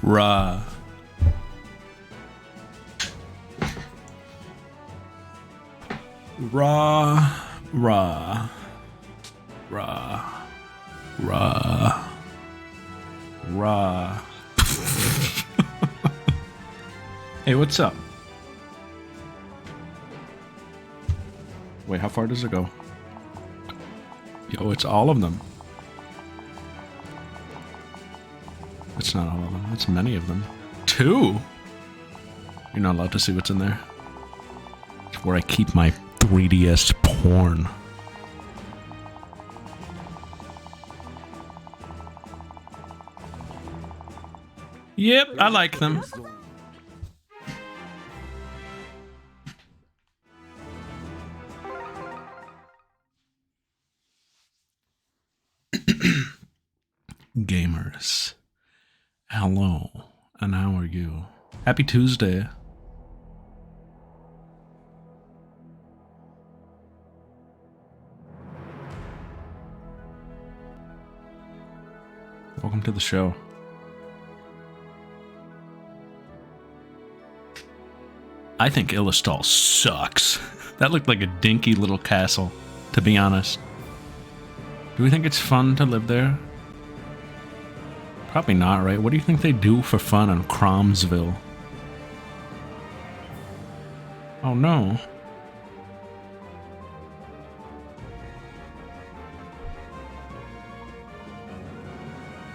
Rah. Rah. Rah. Rah. Rah. Rah. Hey, what's up? Wait, how far does it go? Yo, it's all of them. It's not all of them. It's many of them. 2? You're not allowed to see what's in there. It's where I keep my 3DS porn. Yep, I like them. Gamers. Hello, and how are you? Happy Tuesday. Welcome to the show. I think Illustal sucks. That looked like a dinky little castle, to be honest. Do we think it's fun to live there? Probably not, right? What do you think they do for fun in Cromsville? Oh no.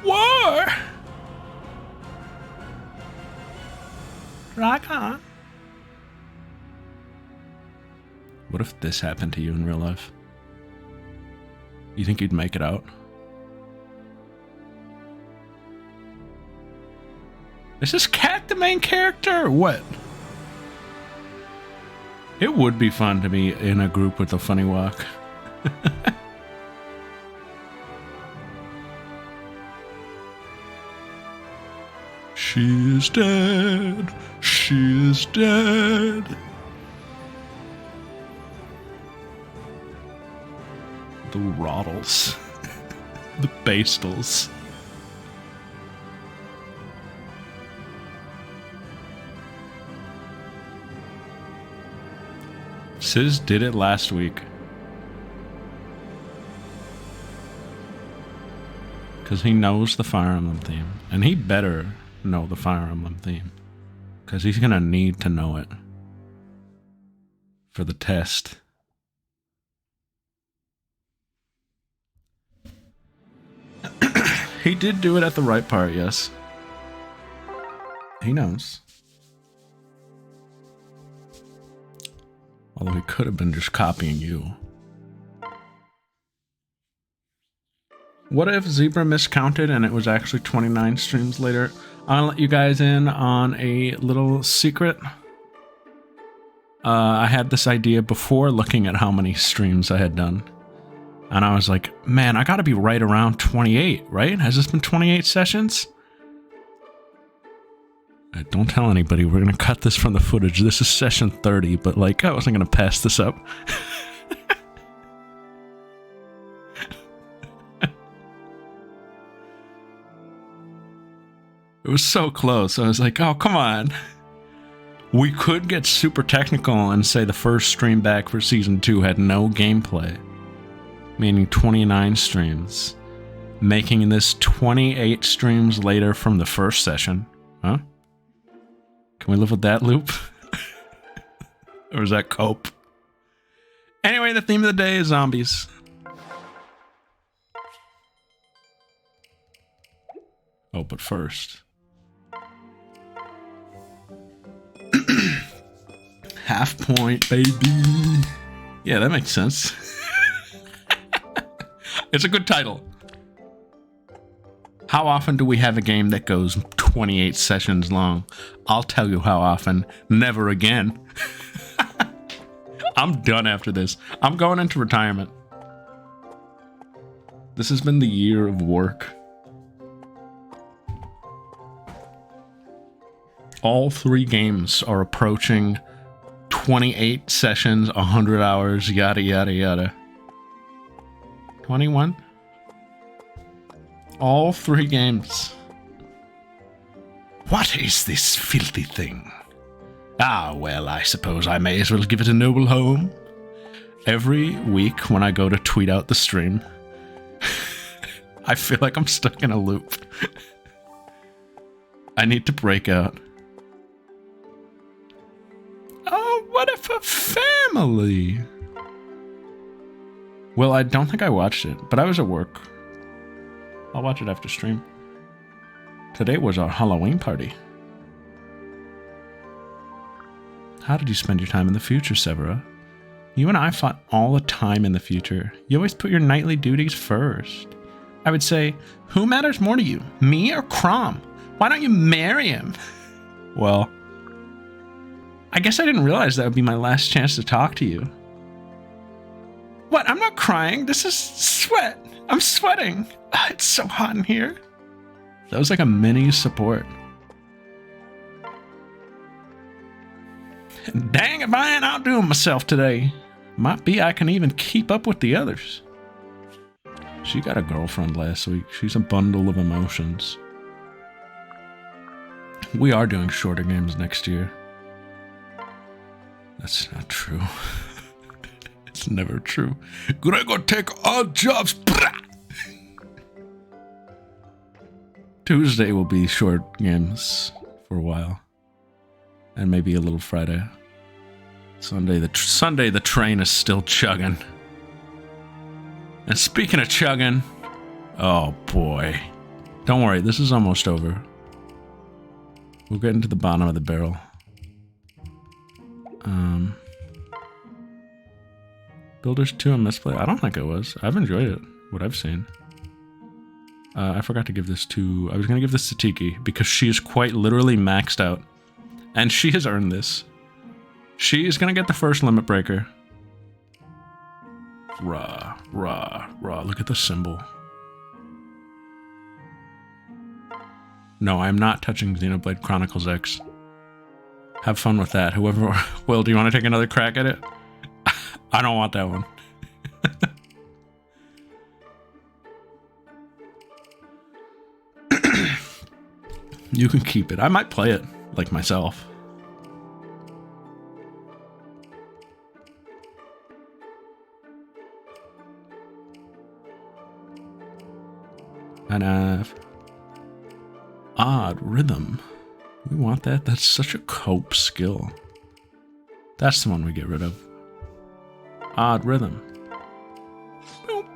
War! Rock on. What if this happened to you in real life? You think you'd make it out? Is this cat the main character or what? It would be fun to be in a group with a funny walk. She is dead. She is dead. The Rottles. The Bastles. Sis did it last week. Because he knows the Fire Emblem theme. And he better know the Fire Emblem theme. Because he's going to need to know it. For the test. He did do it at the right part, yes. He knows. Although he could have been just copying you. What if Zebra miscounted and it was actually 29 streams later? I'll let you guys in on a little secret. I had this idea before looking at how many streams I had done. And I was like, man, I gotta be right around 28, right? Has this been 28 sessions? Don't tell anybody, we're gonna cut this from the footage. This is session 30, but like, I wasn't gonna pass this up. It was so close. I was like, oh, come on. We could get super technical and say the first stream back for season 2 had no gameplay. Meaning 29 streams. Making this 28 streams later from the first session. Huh? Can we live with that loop? Or is that cope? Anyway, the theme of the day is zombies. Oh, but first. Half point, baby. Yeah, that makes sense. It's a good title. How often do we have a game that goes 28 sessions long? I'll tell you how often. Never again. I'm done after this. I'm going into retirement. This has been the year of work. All 3 games are approaching 28 sessions, 100 hours, yada, yada, yada. 21? All 3 games. What is this filthy thing? Ah, well, I suppose I may as well give it a noble home. Every week when I go to tweet out the stream, I feel like I'm stuck in a loop. I need to break out. Oh, what if a family? Well, I don't think I watched it, but I was at work. I'll watch it after stream. Today was our Halloween party. How did you spend your time in the future, Severa? You and I fought all the time in the future. You always put your nightly duties first. I would say, who matters more to you, me or Crom? Why don't you marry him? Well, I guess I didn't realize that would be my last chance to talk to you. What? I'm not crying. This is sweat. I'm sweating. It's so hot in here. That was like a mini support. Dang if I ain't outdoing myself today. Might be I can even keep up with the others. She got a girlfriend last week. She's a bundle of emotions. We are doing shorter games next year. That's not true. It's never true. Gregor take all jobs. Tuesday will be short games for a while. And maybe a little Friday. Sunday the train is still chugging. And speaking of chugging, oh boy. Don't worry, this is almost over. We'll get into the bottom of the barrel. Builders 2 and Misplay? I don't think it was. I've enjoyed it, what I've seen. I forgot to give this to... I was going to give this to Tiki, because she is quite literally maxed out. And she has earned this. She is going to get the first limit breaker. Rah, rah, rah. Look at the symbol. No, I'm not touching Xenoblade Chronicles X. Have fun with that. Whoever... Will, do you want to take another crack at it? I don't want that one. You can keep it. I might play it, like myself. And odd rhythm. We want that? That's such a cope skill. That's the one we get rid of. Odd rhythm. Boop.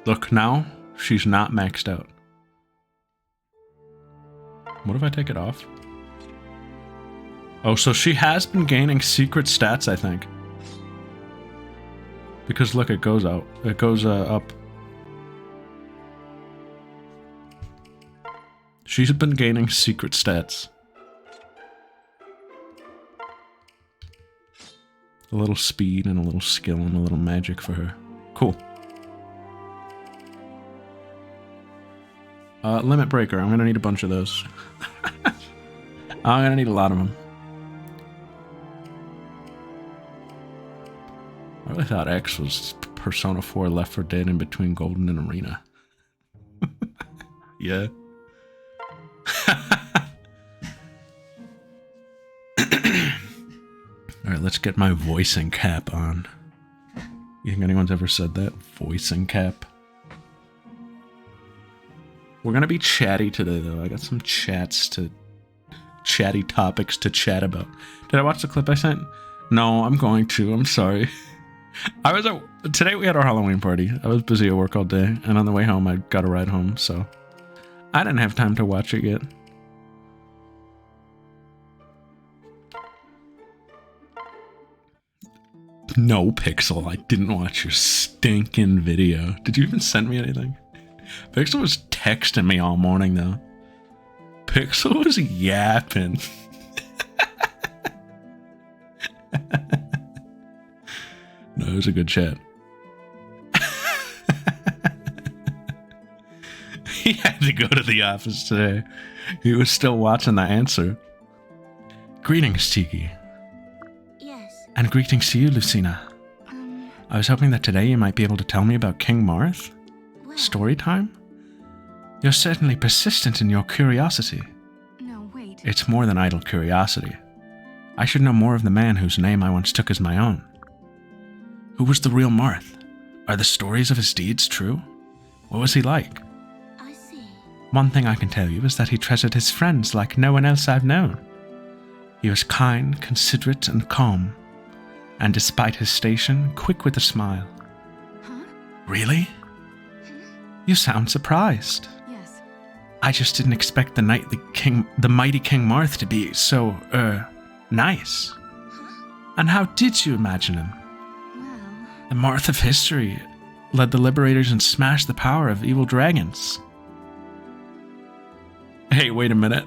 Look, now she's not maxed out. What if I take it off? Oh, so she has been gaining secret stats, I think. Because look, it goes out. It goes up. She's been gaining secret stats. A little speed and a little skill and a little magic for her. Cool. Limit breaker. I'm gonna need a bunch of those. I'm gonna need a lot of them. I really thought X was Persona 4 Left 4 Dead in between Golden and Arena. Yeah. Alright, let's get my voicing cap on. You think anyone's ever said that? Voicing cap? We're gonna be chatty today, though. I got some chatty topics to chat about. Did I watch the clip I sent? No, I'm going to. I'm sorry. Today we had our Halloween party. I was busy at work all day, and on the way home I got a ride home, so I didn't have time to watch it yet. No, Pixel, I didn't watch your stinking video. Did you even send me anything? Pixel was texting me all morning, though. Pixel was yapping. No, it was a good chat. He had to go to the office today. He was still watching the answer. Greetings, Tiki. Yes. And greetings to you, Lucina. I was hoping that today you might be able to tell me about King Marth. Story time? You're certainly persistent in your curiosity. No, wait. It's more than idle curiosity. I should know more of the man whose name I once took as my own. Who was the real Marth? Are the stories of his deeds true? What was he like? I see. One thing I can tell you is that he treasured his friends like no one else I've known. He was kind, considerate, and calm, and despite his station, quick with a smile. Huh? Really? You sound surprised. Yes. I just didn't expect the mighty King Marth to be so, nice. And how did you imagine him? Well, The Marth of history led the Liberators and smashed the power of evil dragons. Hey, wait a minute.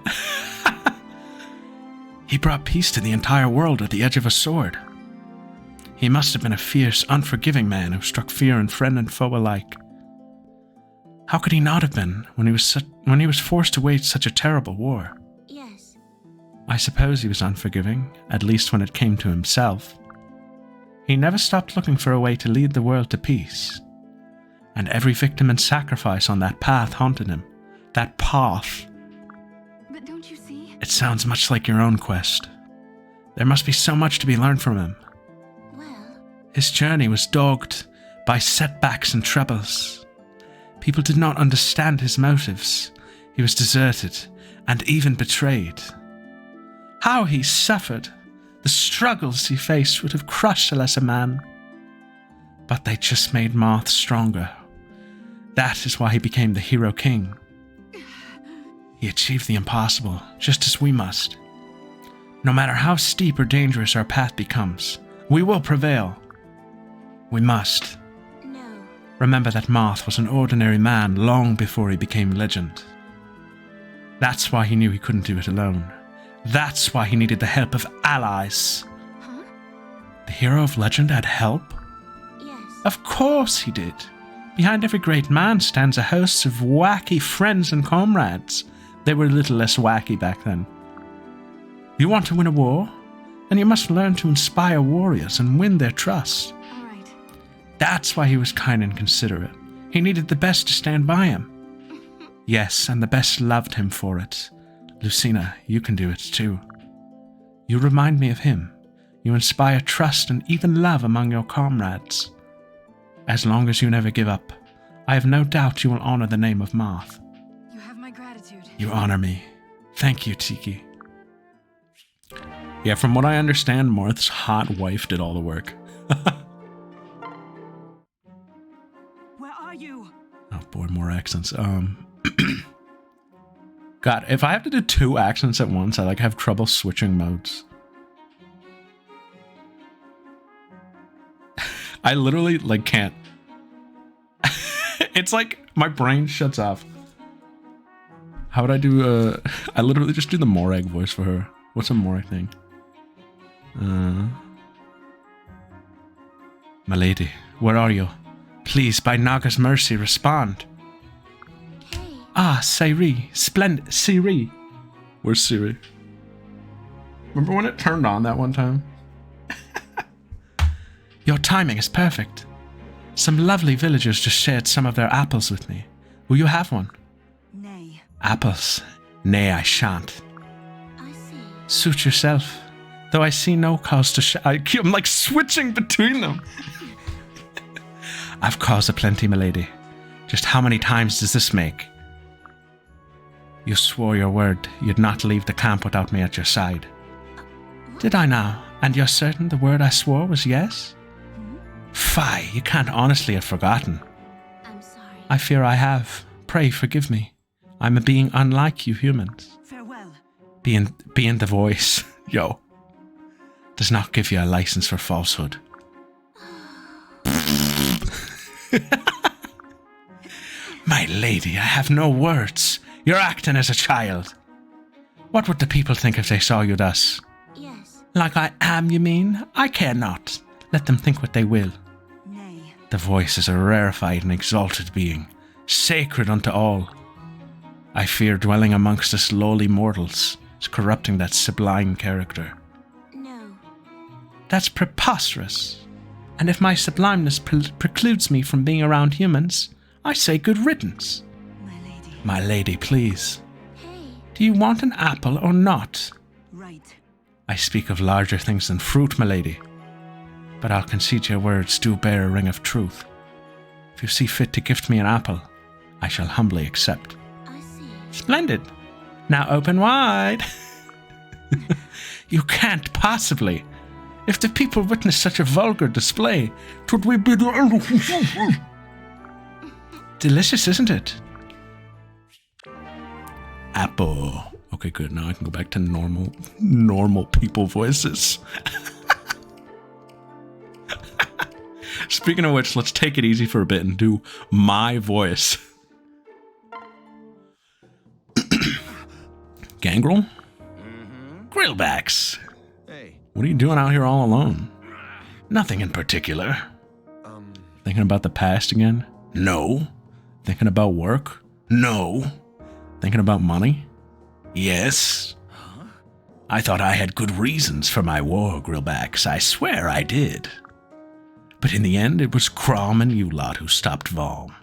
He brought peace to the entire world at the edge of a sword. He must have been a fierce, unforgiving man who struck fear in friend and foe alike. How could he not have been when he was forced to wage such a terrible war? Yes. I suppose he was unforgiving, at least when it came to himself. He never stopped looking for a way to lead the world to peace. And every victim and sacrifice on that path haunted him. That path. but don't you see? It sounds much like your own quest. There must be so much to be learned from him. Well, His journey was dogged by setbacks and troubles. People did not understand his motives. He was deserted and even betrayed. How he suffered! The struggles he faced would have crushed a lesser man. But they just made Marth stronger. That is why he became the Hero King. He achieved the impossible, just as we must. No matter how steep or dangerous our path becomes, we will prevail. We must. no. Remember that Marth was an ordinary man long before he became legend. That's why he knew he couldn't do it alone. That's why he needed the help of allies. Huh? The hero of legend had help? Yes. Of course he did. Behind every great man stands a host of wacky friends and comrades. They were a little less wacky back then. You want to win a war? Then you must learn to inspire warriors and win their trust. All right. That's why he was kind and considerate. He needed the best to stand by him. Yes, and the best loved him for it. Lucina, you can do it too. You remind me of him. You inspire trust and even love among your comrades. As long as you never give up, I have no doubt you will honor the name of Marth. You have my gratitude. You honor me. Thank you, Tiki. Yeah, from what I understand, Marth's hot wife did all the work. Where are you? Oh boy, more accents. God, if I have to do 2 accents at once, I have trouble switching modes. I literally can't. It's like my brain shuts off. How would I do I literally just do the Morag voice for her. What's a Morag thing? My lady, where are you? Please, by Naga's mercy, respond. Hey. Ah, Siri. Splendid. Siri. Where's Siri? Remember when it turned on that one time? Your timing is perfect. Some lovely villagers just shared some of their apples with me. Will you have one? Nay. Apples? Nay, I shan't. I see. Suit yourself. Though I see no cause to I'm switching between them. I've cause aplenty, milady. Just how many times does this make? You swore your word you'd not leave the camp without me at your side. Did I now? And you're certain the word I swore was yes? Fie, you can't honestly have forgotten. I'm sorry. I fear I have. Pray forgive me. I'm a being unlike you humans. Farewell. Being the voice, yo, does not give you a license for falsehood. My lady, I have no words. You're acting as a child. What would the people think if they saw you thus? Yes. Like I am, you mean? I care not. Let them think what they will. Nay. The voice is a rarefied and exalted being, sacred unto all. I fear dwelling amongst us lowly mortals is corrupting that sublime character. No. That's preposterous. And if my sublimeness precludes me from being around humans, I say good riddance. My lady. My lady, please. Hey, Do you want an apple or not? Right. I speak of larger things than fruit, my lady. But I'll concede your words do bear a ring of truth. If you see fit to gift me an apple, I shall humbly accept. I see. Splendid. Now open wide. You can't possibly. If the people witness such a vulgar display, 'twould we be the end of Delicious, isn't it? Apple. Okay, good. Now I can go back to normal people voices. Speaking of which, let's take it easy for a bit and do my voice. Gangrel? Grillbacks. Hey. What are you doing out here all alone? Nothing in particular. Thinking about the past again? No. Thinking about work? No. Thinking about money? Yes. I thought I had good reasons for my war, Grillbacks. I swear I did. But in the end, it was Crom and you lot who stopped Valm.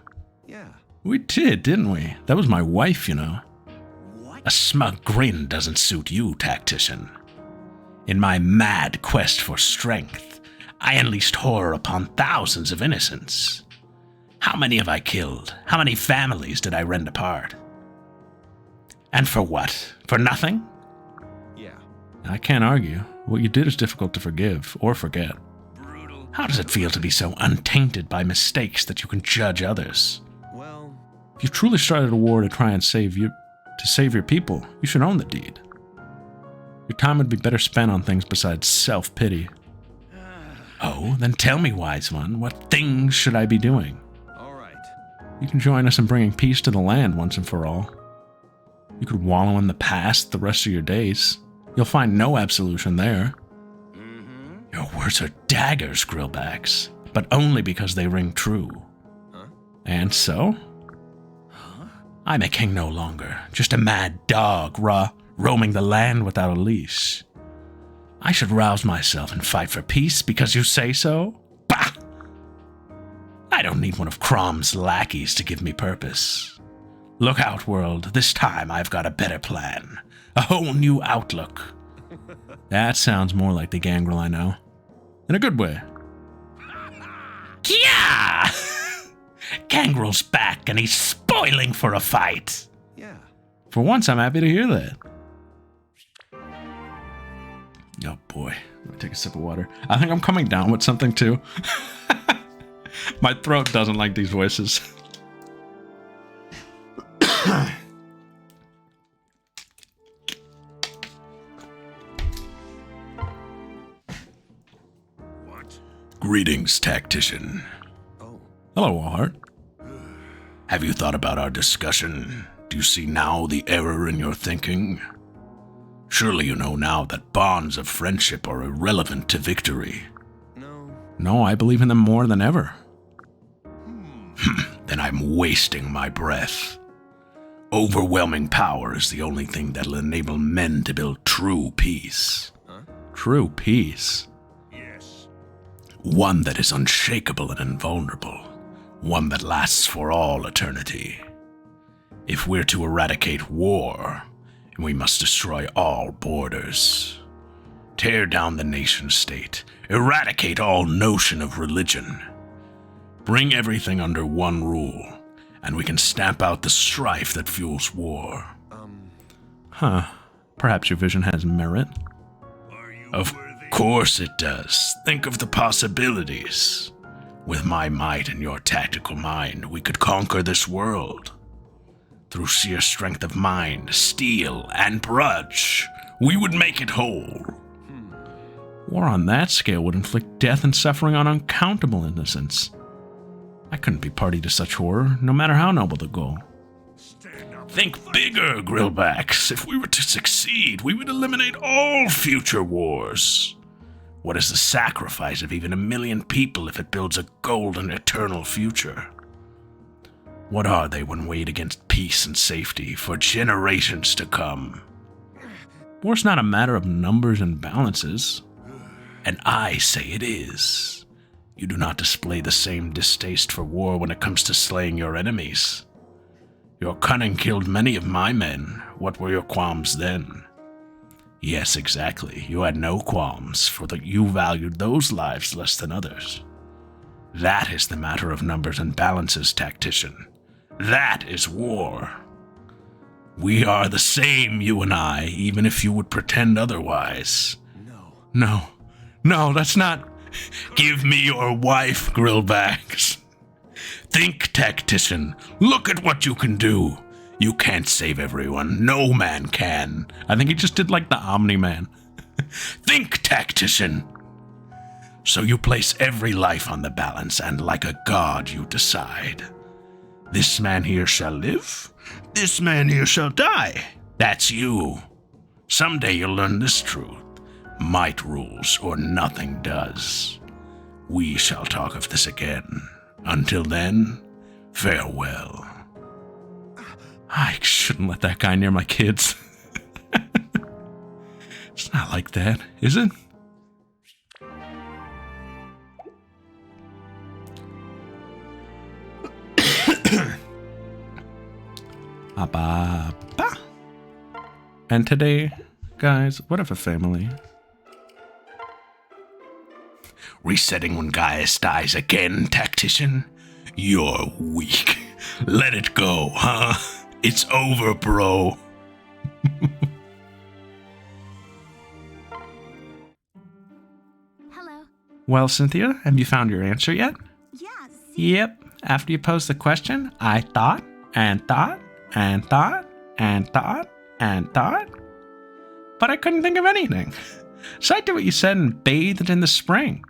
Yeah. We did, didn't we? That was my wife, you know. What? A smug grin doesn't suit you, tactician. In my mad quest for strength, I unleashed horror upon thousands of innocents. How many have I killed? How many families did I rend apart? And for what? For nothing? Yeah. I can't argue. What you did is difficult to forgive or forget. Brutal. How does it feel to be so untainted by mistakes that you can judge others? Well, If you truly started a war to try and save your people, you should own the deed. Your time would be better spent on things besides self-pity. Oh, then tell me, wise one, what things should I be doing? all right. You can join us in bringing peace to the land once and for all. You could wallow in the past the rest of your days. You'll find no absolution there. Your words are daggers, Grillbacks, but only because they ring true. Huh? And so? I'm a king no longer, just a mad dog, roaming the land without a leash. I should rouse myself and fight for peace because you say so? Bah! I don't need one of Crom's lackeys to give me purpose. Look out, world, this time I've got a better plan. A whole new outlook. That sounds more like the Gangrel I know. In a good way. Yeah! Gangrel's back and he's spoiling for a fight. Yeah. For once, I'm happy to hear that. Oh boy, let me take a sip of water. I think I'm coming down with something too. My throat doesn't like these voices. What? Greetings, tactician. Oh. Hello, Allheart. Have you thought about our discussion? Do you see now the error in your thinking? Surely you know now that bonds of friendship are irrelevant to victory. No. No, I believe in them more than ever. Then I'm wasting my breath. Overwhelming power is the only thing that'll enable men to build true peace. Huh? True peace? Yes. One that is unshakable and invulnerable. One that lasts for all eternity. If we're to eradicate war, we must destroy all borders. Tear down the nation-state. Eradicate all notion of religion. Bring everything under one rule, and we can stamp out the strife that fuels war. Huh. Perhaps your vision has merit. Are you Of worthy? course it does. Think of the possibilities. With my might and your tactical mind, we could conquer this world. Through sheer strength of mind, steel, and grudge, we would make it whole. War on that scale would inflict death and suffering on uncountable innocents. I couldn't be party to such horror, no matter how noble the goal. Stand up. Think bigger, Grillbacks. If we were to succeed, we would eliminate all future wars. What is the sacrifice of even 1 million people if it builds a golden eternal future? What are they when weighed against peace and safety for generations to come? War's not a matter of numbers and balances. And I say it is. You do not display the same distaste for war when it comes to slaying your enemies. Your cunning killed many of my men. What were your qualms then? Yes, exactly. You had no qualms, for that you valued those lives less than others. That is the matter of numbers and balances, tactician. That is war. We are the same, you and I, even if you would pretend otherwise. No, that's not... Give me your wife, Grillbacks. Think, tactician. Look at what you can do. You can't save everyone. No man can. I think he just did like the Omni-Man. Think, tactician. So you place every life on the balance, and like a god you decide. This man here shall live. This man here shall die. That's you. Someday you'll learn this truth. Might rules, or nothing does. We shall talk of this again. Until then, farewell. I shouldn't let that guy near my kids. It's not like that, is it? And today, guys, what if a family? Resetting when Gaius dies again, tactician? You're weak. Let it go, huh? It's over, bro. Hello. Well, Cynthia, have you found your answer yet? Yeah, Yep. After you posed the question, I thought, and thought, and thought, and thought, and thought. But I couldn't think of anything. So I did what you said and bathed in the spring.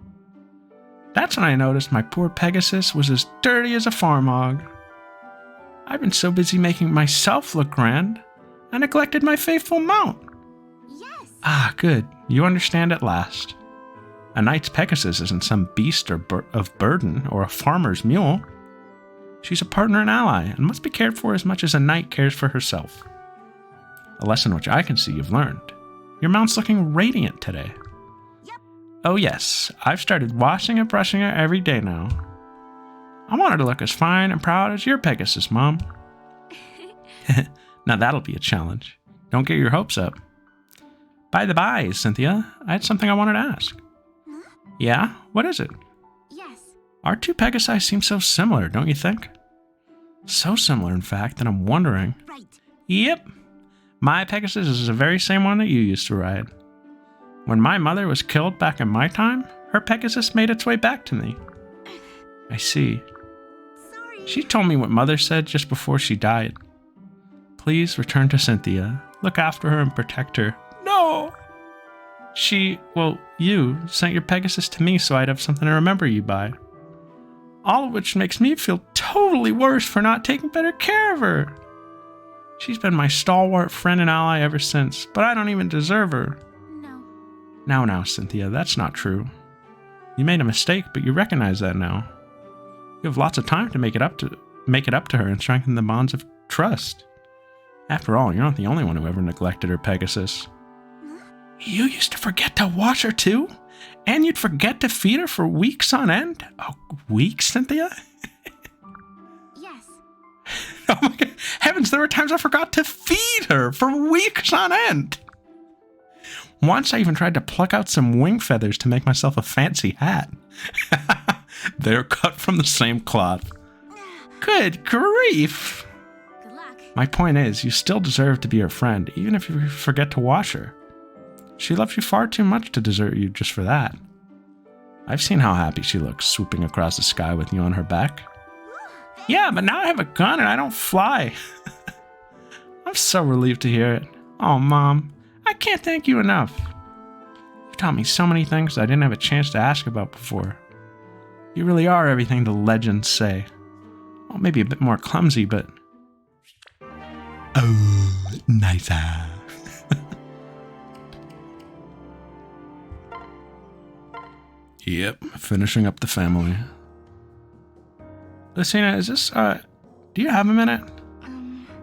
That's when I noticed my poor Pegasus was as dirty as a farm hog. I've been so busy making myself look grand, I neglected my faithful mount. Yes. Ah, good. You understand at last. A knight's Pegasus isn't some beast of burden or a farmer's mule. She's a partner and ally, and must be cared for as much as a knight cares for herself. A lesson which I can see you've learned. Your mount's looking radiant today. Yep. Oh yes, I've started washing and brushing her every day now. I want her to look as fine and proud as your Pegasus, Mom. Now that'll be a challenge. Don't get your hopes up. By the by, Cynthia, I had something I wanted to ask. Huh? Yeah? What is it? Yes. Our two Pegasi seem so similar, don't you think? So similar, in fact, that I'm wondering... Right. Yep. My Pegasus is the very same one that you used to ride. When my mother was killed back in my time, her Pegasus made its way back to me. I see. Sorry. She told me what Mother said just before she died. Please return to Cynthia. Look after her and protect her. No! You sent your Pegasus to me so I'd have something to remember you by. All of which makes me feel totally worse for not taking better care of her. She's been my stalwart friend and ally ever since, but I don't even deserve her. No. Now, Cynthia, that's not true. You made a mistake, but you recognize that now. You have lots of time to make it up to her and strengthen the bonds of trust. After all, you're not the only one who ever neglected her Pegasus. Huh? You used to forget to wash her too? And you'd forget to feed her for weeks on end? Oh, weeks, Cynthia? Yes. Oh my God. Heavens, there were times I forgot to feed her for weeks on end. Once I even tried to pluck out some wing feathers to make myself a fancy hat. They're cut from the same cloth. Good grief. Good luck. My point is, you still deserve to be her friend, even if you forget to wash her. She loves you far too much to desert you just for that. I've seen how happy she looks swooping across the sky with you on her back. Yeah, but now I have a gun and I don't fly. I'm so relieved to hear it. Oh, Mom, I can't thank you enough. You've taught me so many things I didn't have a chance to ask about before. You really are everything the legends say. Well, maybe a bit more clumsy, but... Oh, nicer. Yep, finishing up the family. Lucina, is this, do you have a minute?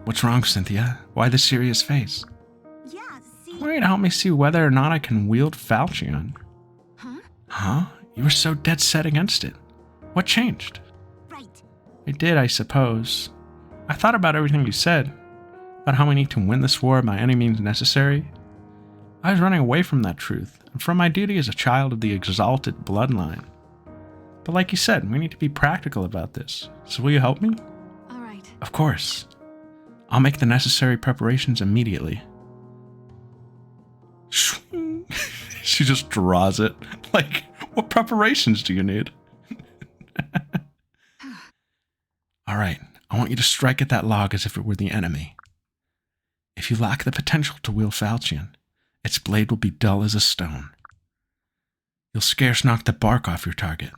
What's wrong, Cynthia? Why the serious face? Yeah, see. Wait, help me see whether or not I can wield Falchion. Huh? Huh? You were so dead set against it. What changed? Right. I did, I suppose. I thought about everything you said, about how we need to win this war by any means necessary. I was running away from that truth, and from my duty as a child of the exalted bloodline. But like you said, we need to be practical about this. So will you help me? All right. Of course. I'll make the necessary preparations immediately. She just draws it. Like, what preparations do you need? All right, I want you to strike at that log as if it were the enemy. If you lack the potential to wield falchion, its blade will be dull as a stone. You'll scarce knock the bark off your target.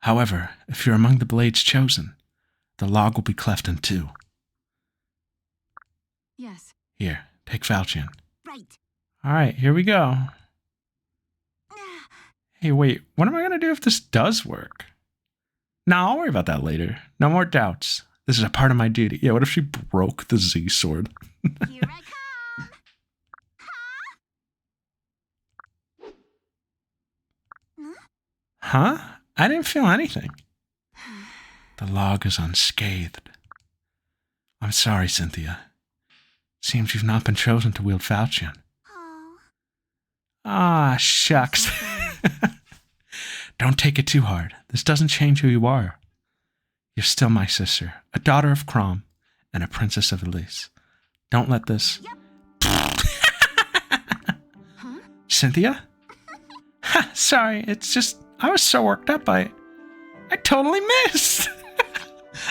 However, if you're among the blades chosen, the log will be cleft in two. Yes. Here, take falchion. Right. All right, here we go. Hey, wait, what am I going to do if this does work? Nah, I'll worry about that later. No more doubts. This is a part of my duty. Yeah, what if she broke the Z sword? Here I come. Huh? I didn't feel anything. The log is unscathed. I'm sorry, Cynthia. Seems you've not been chosen to wield falchion. Oh. Ah, shucks. Don't take it too hard. This doesn't change who you are. You're still my sister, a daughter of Crom, and a princess of Elise. Don't let this... Huh? Cynthia? Ha, sorry, it's just... I was so worked up, I totally missed!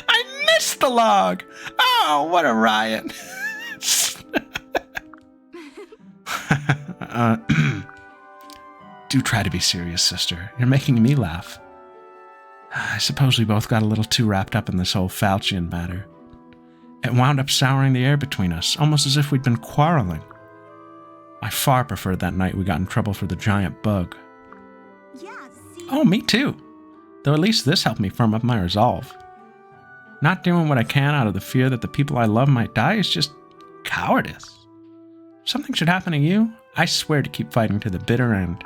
I missed the log! Oh, what a riot! Do try to be serious, sister. You're making me laugh. I suppose we both got a little too wrapped up in this whole falchion matter. It wound up souring the air between us, almost as if we'd been quarreling. I far preferred that night we got in trouble for the giant bug. Yeah, see? Oh, me too. Though at least this helped me firm up my resolve. Not doing what I can out of the fear that the people I love might die is just cowardice. If something should happen to you, I swear to keep fighting to the bitter end.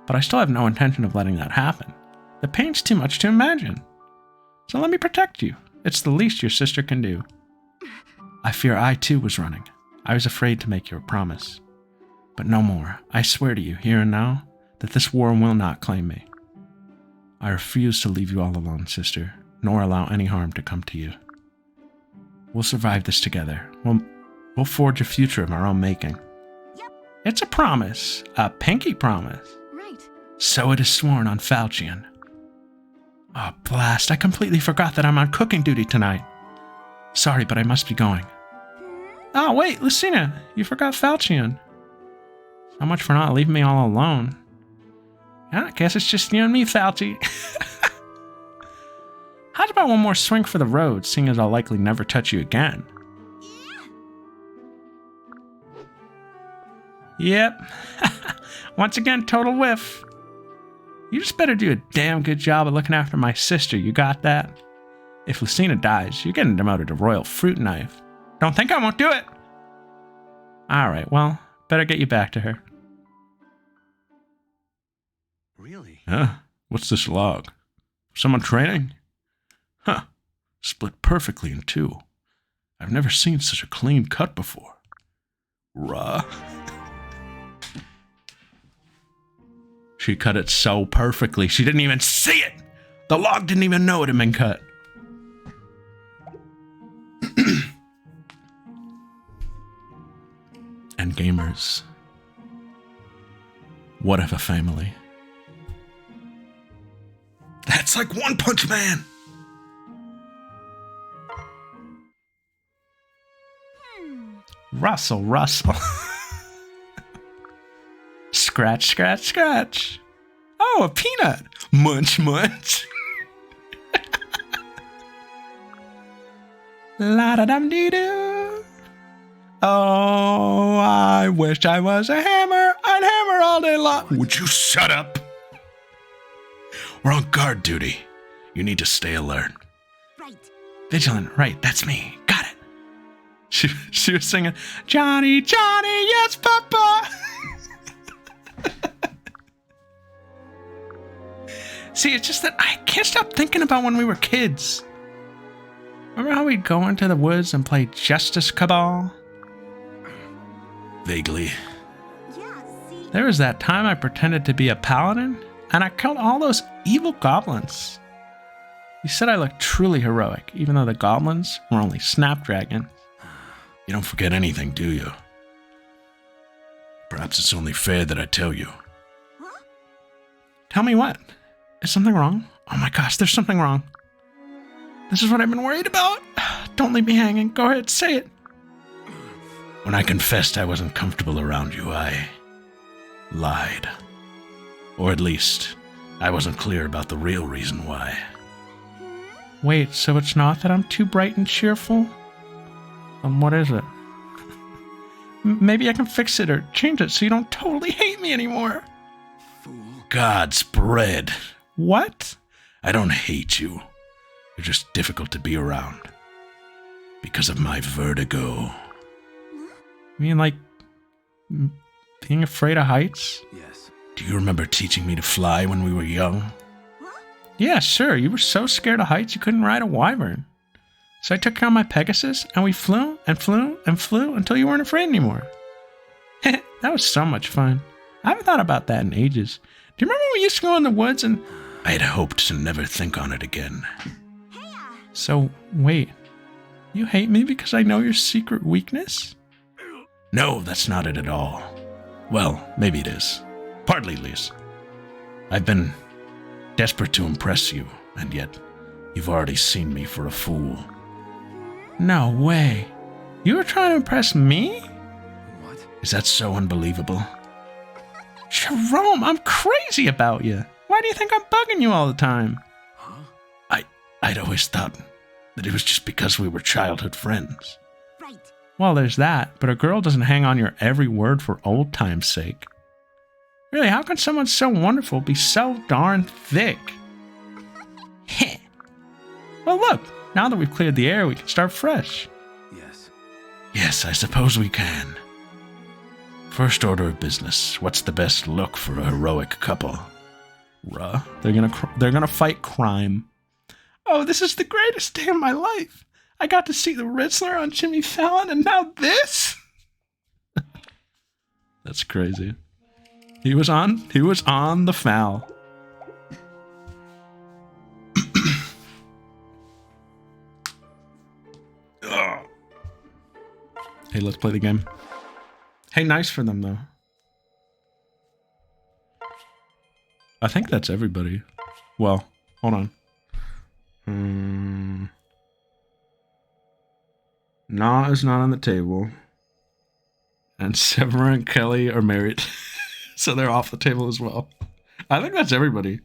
But I still have no intention of letting that happen. The pain's too much to imagine. So let me protect you. It's the least your sister can do. I fear I too was running. I was afraid to make you a promise. But no more. I swear to you, here and now, that this war will not claim me. I refuse to leave you all alone, sister, nor allow any harm to come to you. We'll survive this together. We'll forge a future of our own making. Yep. It's a promise. A pinky promise. Right. So it is sworn on falchion. Oh, blast, I completely forgot that I'm on cooking duty tonight. Sorry, but I must be going. Oh, wait, Lucina, you forgot falchion. So much for not leaving me all alone. Yeah, I guess it's just you and me, Falchi. How about one more swing for the road, seeing as I'll likely never touch you again? Yep. Once again, total whiff. You just better do a damn good job of looking after my sister, you got that? If Lucina dies, you're getting demoted to Royal Fruit Knife. Don't think I won't do it! Alright, well, better get you back to her. Really? Huh? What's this log? Someone training? Huh. Split perfectly in two. I've never seen such a clean cut before. Ruh. She cut it so perfectly, she didn't even see it! The log didn't even know it had been cut. And gamers, what if a family? That's like One Punch Man! Russell. Scratch, scratch, scratch. Oh, a peanut. Munch, munch. La-da-dum-dee-doo. Oh, I wish I was a hammer. I'd hammer all day long. Would you shut up? We're on guard duty. You need to stay alert. Right. Vigilant, right, that's me. Got it. She was singing, Johnny, Johnny, yes, Papa. See, it's just that I can't stop thinking about when we were kids. Remember how we'd go into the woods and play Justice Cabal? Vaguely. Yeah, see. There was that time I pretended to be a paladin, and I killed all those evil goblins. You said I looked truly heroic, even though the goblins were only snapdragons. You don't forget anything, do you? Perhaps it's only fair that I tell you. Huh? Tell me what? Is something wrong? Oh my gosh, there's something wrong. This is what I've been worried about. Don't leave me hanging. Go ahead, say it. When I confessed I wasn't comfortable around you, I lied. Or at least, I wasn't clear about the real reason why. Wait, so it's not that I'm too bright and cheerful? What is it? Maybe I can fix it or change it so you don't totally hate me anymore. God's bread. What? I don't hate you. You're just difficult to be around. Because of my vertigo. You mean like being afraid of heights? Yes. Do you remember teaching me to fly when we were young? Yeah, sure. You were so scared of heights you couldn't ride a wyvern. So I took you on my Pegasus and we flew and flew and flew until you weren't afraid anymore. That was so much fun. I haven't thought about that in ages. Do you remember when we used to go in the woods and... I had hoped to never think on it again. So, wait. You hate me because I know your secret weakness? No, that's not it at all. Well, maybe it is. Partly, at least. I've been desperate to impress you, and yet you've already seen me for a fool. No way. You were trying to impress me? What? Is that so unbelievable? Jerome, I'm crazy about you. Why do you think I'm bugging you all the time? Huh? I'd always thought that it was just because we were childhood friends. Right. Well, there's that, but a girl doesn't hang on your every word for old time's sake. Really, how can someone so wonderful be so darn thick? Heh. Well, look, now that we've cleared the air, we can start fresh. Yes. Yes, I suppose we can. First order of business. What's the best look for a heroic couple? They're gonna fight crime. Oh, this is the greatest day of my life. I got to see the Riddler on Jimmy Fallon, and now this? That's crazy. He was on the foul. Hey, let's play the game. Hey, nice for them, though. I think that's everybody. Well, hold on. Na is not on the table. And Severa and Kelly are married. So they're off the table as well. I think that's everybody.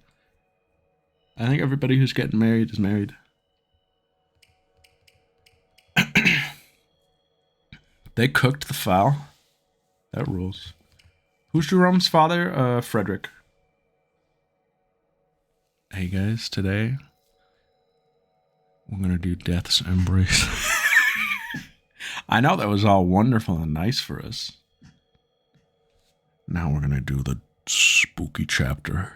I think everybody who's getting married is married. They cooked the fowl. That rules. Who's Jerome's father? Frederick. Hey guys, today we're gonna do Death's Embrace. I know that was all wonderful and nice for us. Now we're gonna do the spooky chapter.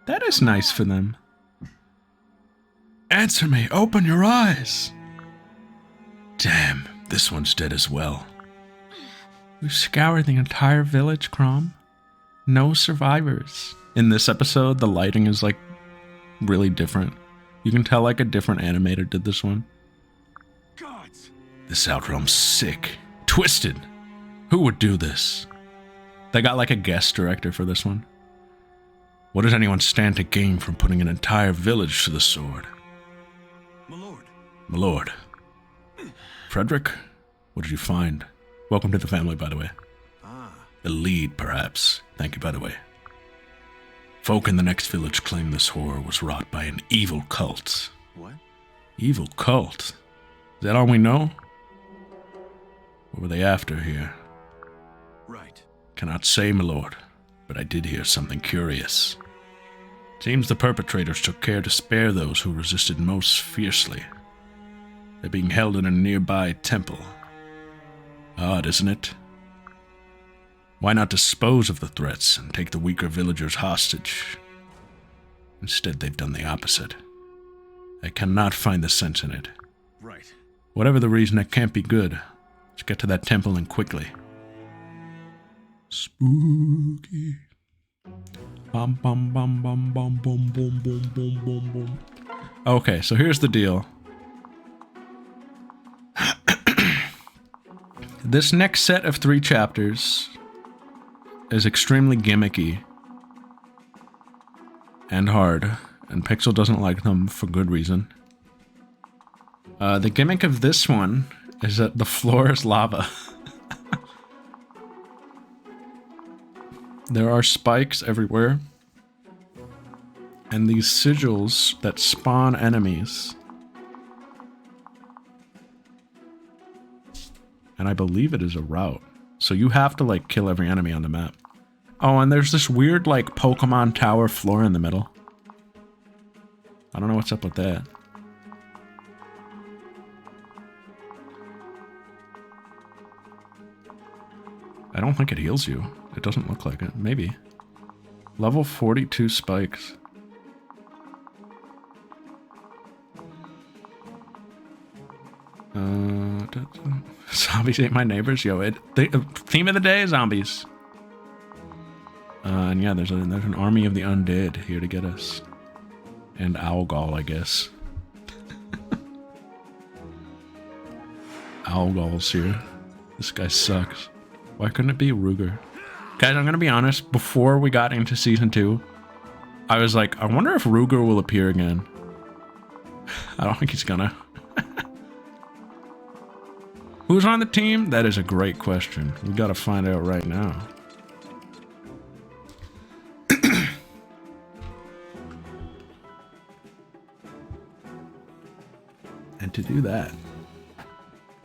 That is nice for them. Answer me, open your eyes. Damn, this one's dead as well. We've scoured the entire village, Crom. No survivors. In this episode, the lighting is like really different. You can tell like a different animator did this one. Gods! This Outrealm's sick. Twisted. Who would do this? They got like a guest director for this one. What does anyone stand to gain from putting an entire village to the sword? My lord. My lord. Frederick, what did you find? Welcome to the family, by the way. The lead, perhaps. Thank you, by the way. Folk in the next village claim this horror was wrought by an evil cult. What? Evil cult? Is that all we know? What were they after here? Right. Cannot say, my lord, but I did hear something curious. Seems the perpetrators took care to spare those who resisted most fiercely. They're being held in a nearby temple. Odd, isn't it? Why not dispose of the threats and take the weaker villagers hostage? Instead, they've done the opposite. I cannot find the sense in it. Right. Whatever the reason, it can't be good. Let's get to that temple and quickly. Spooky. Bum bum bum bum bum bum bum bum bum bum bum. Okay, so here's the deal. This next set of 3 chapters is extremely gimmicky and hard, and Pixel doesn't like them for good reason. The gimmick of this one is that the floor is lava. There are spikes everywhere, and these sigils that spawn enemies. And I believe it is a route. So you have to, like, kill every enemy on the map. Oh, and there's this weird, like, Pokemon tower floor in the middle. I don't know what's up with that. I don't think it heals you. It doesn't look like it. Maybe. Level 42 spikes. Zombies ate my neighbors. Yo, theme of the day, zombies. And yeah, there's an army of the undead here to get us. And Owlgall, I guess. Owlgall's here. This guy sucks. Why couldn't it be Ruger? Guys, I'm gonna be honest, before we got into Season 2, I was like, I wonder if Ruger will appear again. I don't think he's gonna. Who's on the team? That is a great question. We gotta find out right now. And to do that,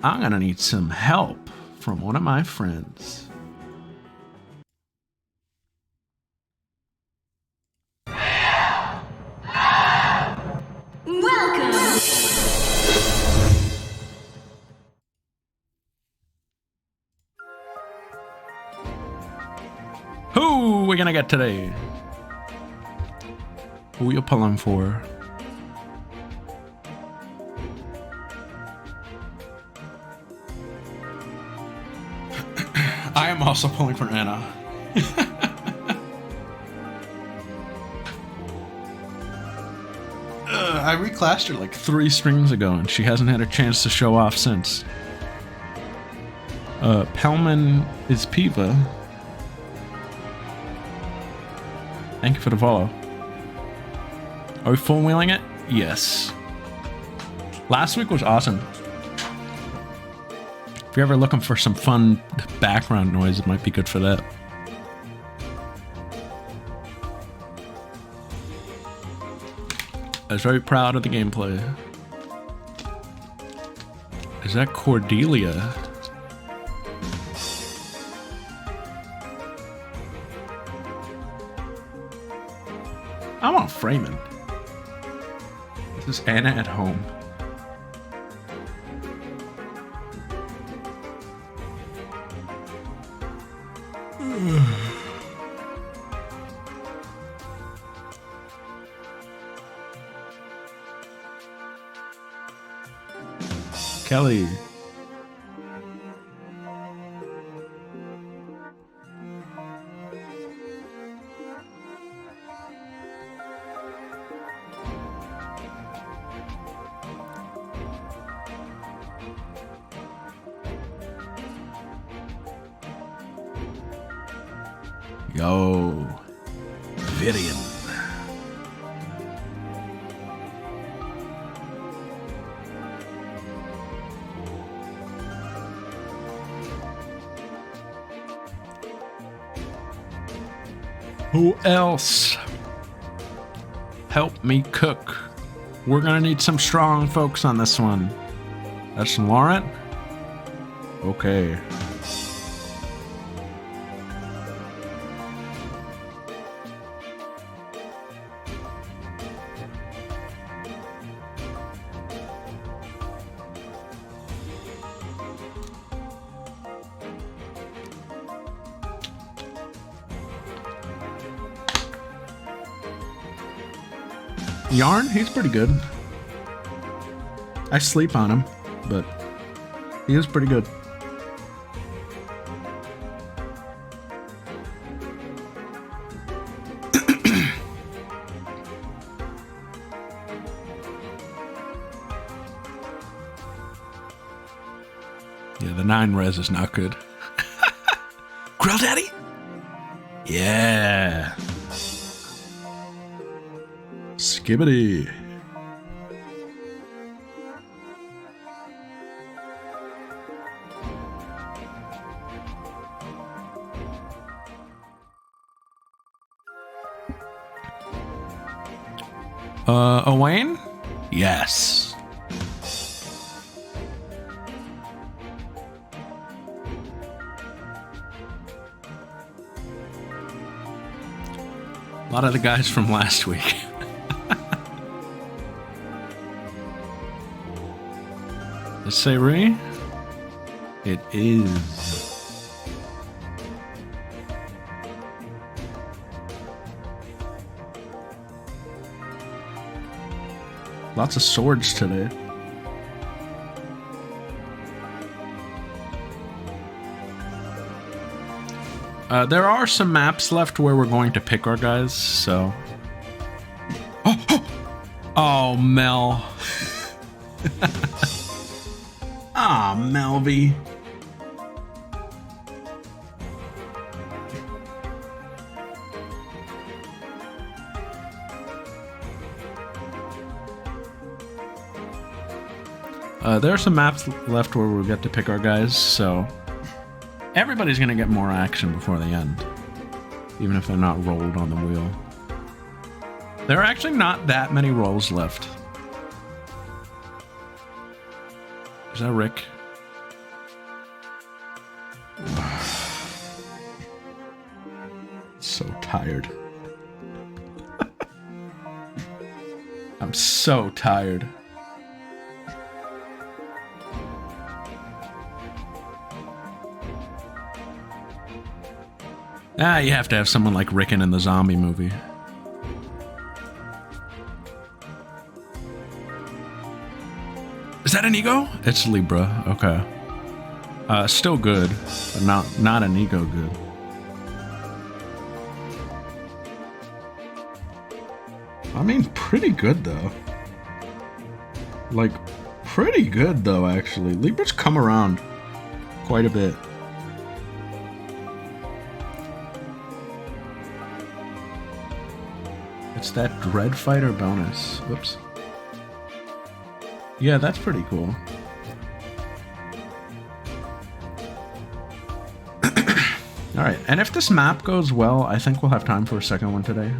I'm gonna need some help from one of my friends. Welcome! Who we gonna get today? Who you pulling for? I am also pulling for Anna. I reclassed her like 3 streams ago, and she hasn't had a chance to show off since. Pelman is Piva. Thank you for the follow. Are we full wheeling it? Yes. Last week was awesome. If you're ever looking for some fun background noise, it might be good for that. I was very proud of the gameplay. Is that Cordelia? I want Freeman. This is Anna at home. Kelly. Yo, Vidian. Who else? Help me cook. We're gonna need some strong folks on this one. That's Laurent? Okay. Yarn, he's pretty good. I sleep on him, but he is pretty good. Yeah, the 9 res is not good. Grill Daddy? Yeah. Skibbity. Owain? Yes. A lot of the guys from last week. Let's say Ray. It is. Lots of swords today. There are some maps left where we're going to pick our guys, so... Oh, Mel. Ah, Melvy. There are some maps left where we'll get to pick our guys, so everybody's gonna get more action before the end, even if they're not rolled on the wheel. There are actually not that many rolls left. Is that Rick? So tired. I'm so tired. Ah, you have to have someone like Rickon in the zombie movie. Is that an ego? It's Libra. Okay. Still good, but not an ego good. I mean, pretty good though. Like, pretty good though, actually. Libra's come around quite a bit. It's that Dread Fighter bonus. Whoops. Yeah, that's pretty cool. Alright, and if this map goes well, I think we'll have time for a second one today.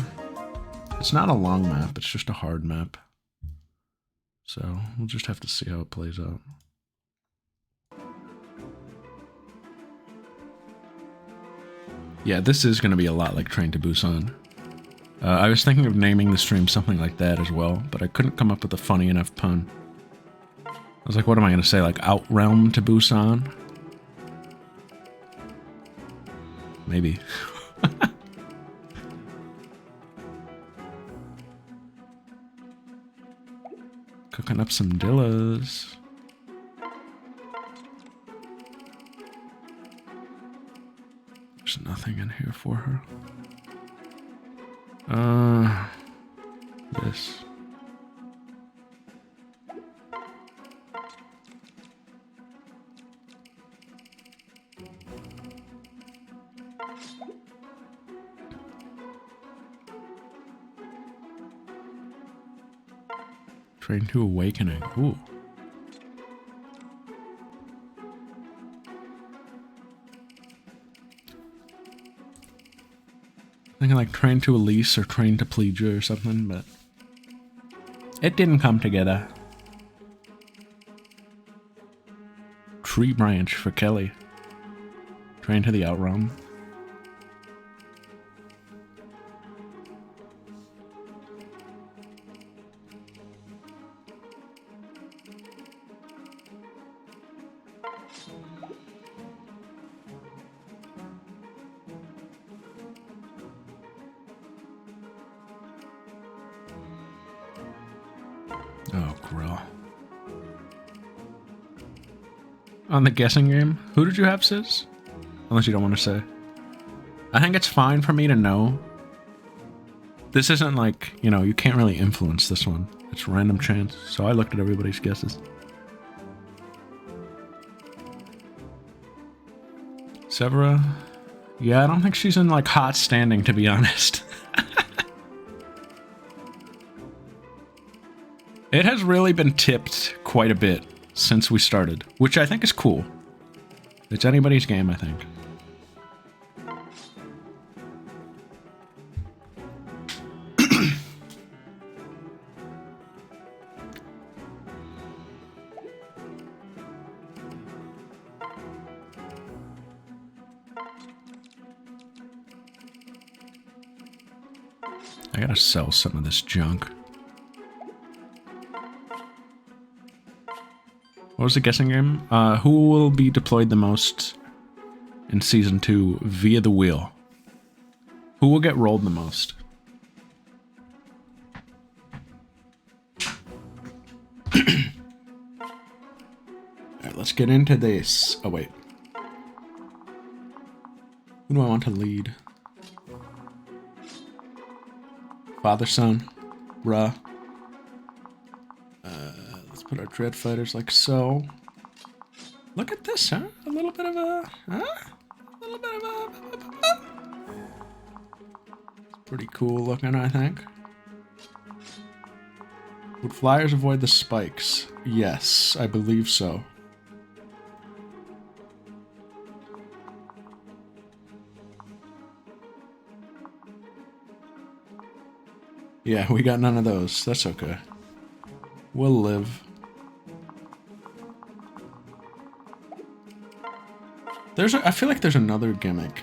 It's not a long map, it's just a hard map. So, we'll just have to see how it plays out. Yeah, this is going to be a lot like Train to Busan. I was thinking of naming the stream something like that as well, but I couldn't come up with a funny enough pun. I was like, what am I going to say? Like, Outrealm to Busan? Maybe. Cooking up some dillas. There's nothing in here for her. This. Train to Awakening. Ooh. Thinking like Train to Elise or Train to Plegia or something, but it didn't come together. Tree Branch for Kelly. Train to the Outrealm. grill. On the guessing game, who did you have, Sis? Unless you don't want to say. I think it's fine for me to know. This isn't like, you know, you can't really influence this one. It's random chance, so I looked at everybody's guesses. Severa? Yeah, I don't think she's in, like, hot standing, to be honest. It has really been tipped quite a bit since we started, which I think is cool. It's anybody's game, I think. I gotta sell some of this junk. What was the guessing game? Who will be deployed the most in Season 2 via the wheel? Who will get rolled the most? Alright, let's get into this. Oh, wait. Who do I want to lead? Father, son, Ra. Let's put our Dread Fighters like so. Look at this, huh? A little bit of a... Huh? A little bit of a... It's pretty cool looking, I think. Would flyers avoid the spikes? Yes, I believe so. Yeah, we got none of those. That's okay. We'll live. I feel like there's another gimmick.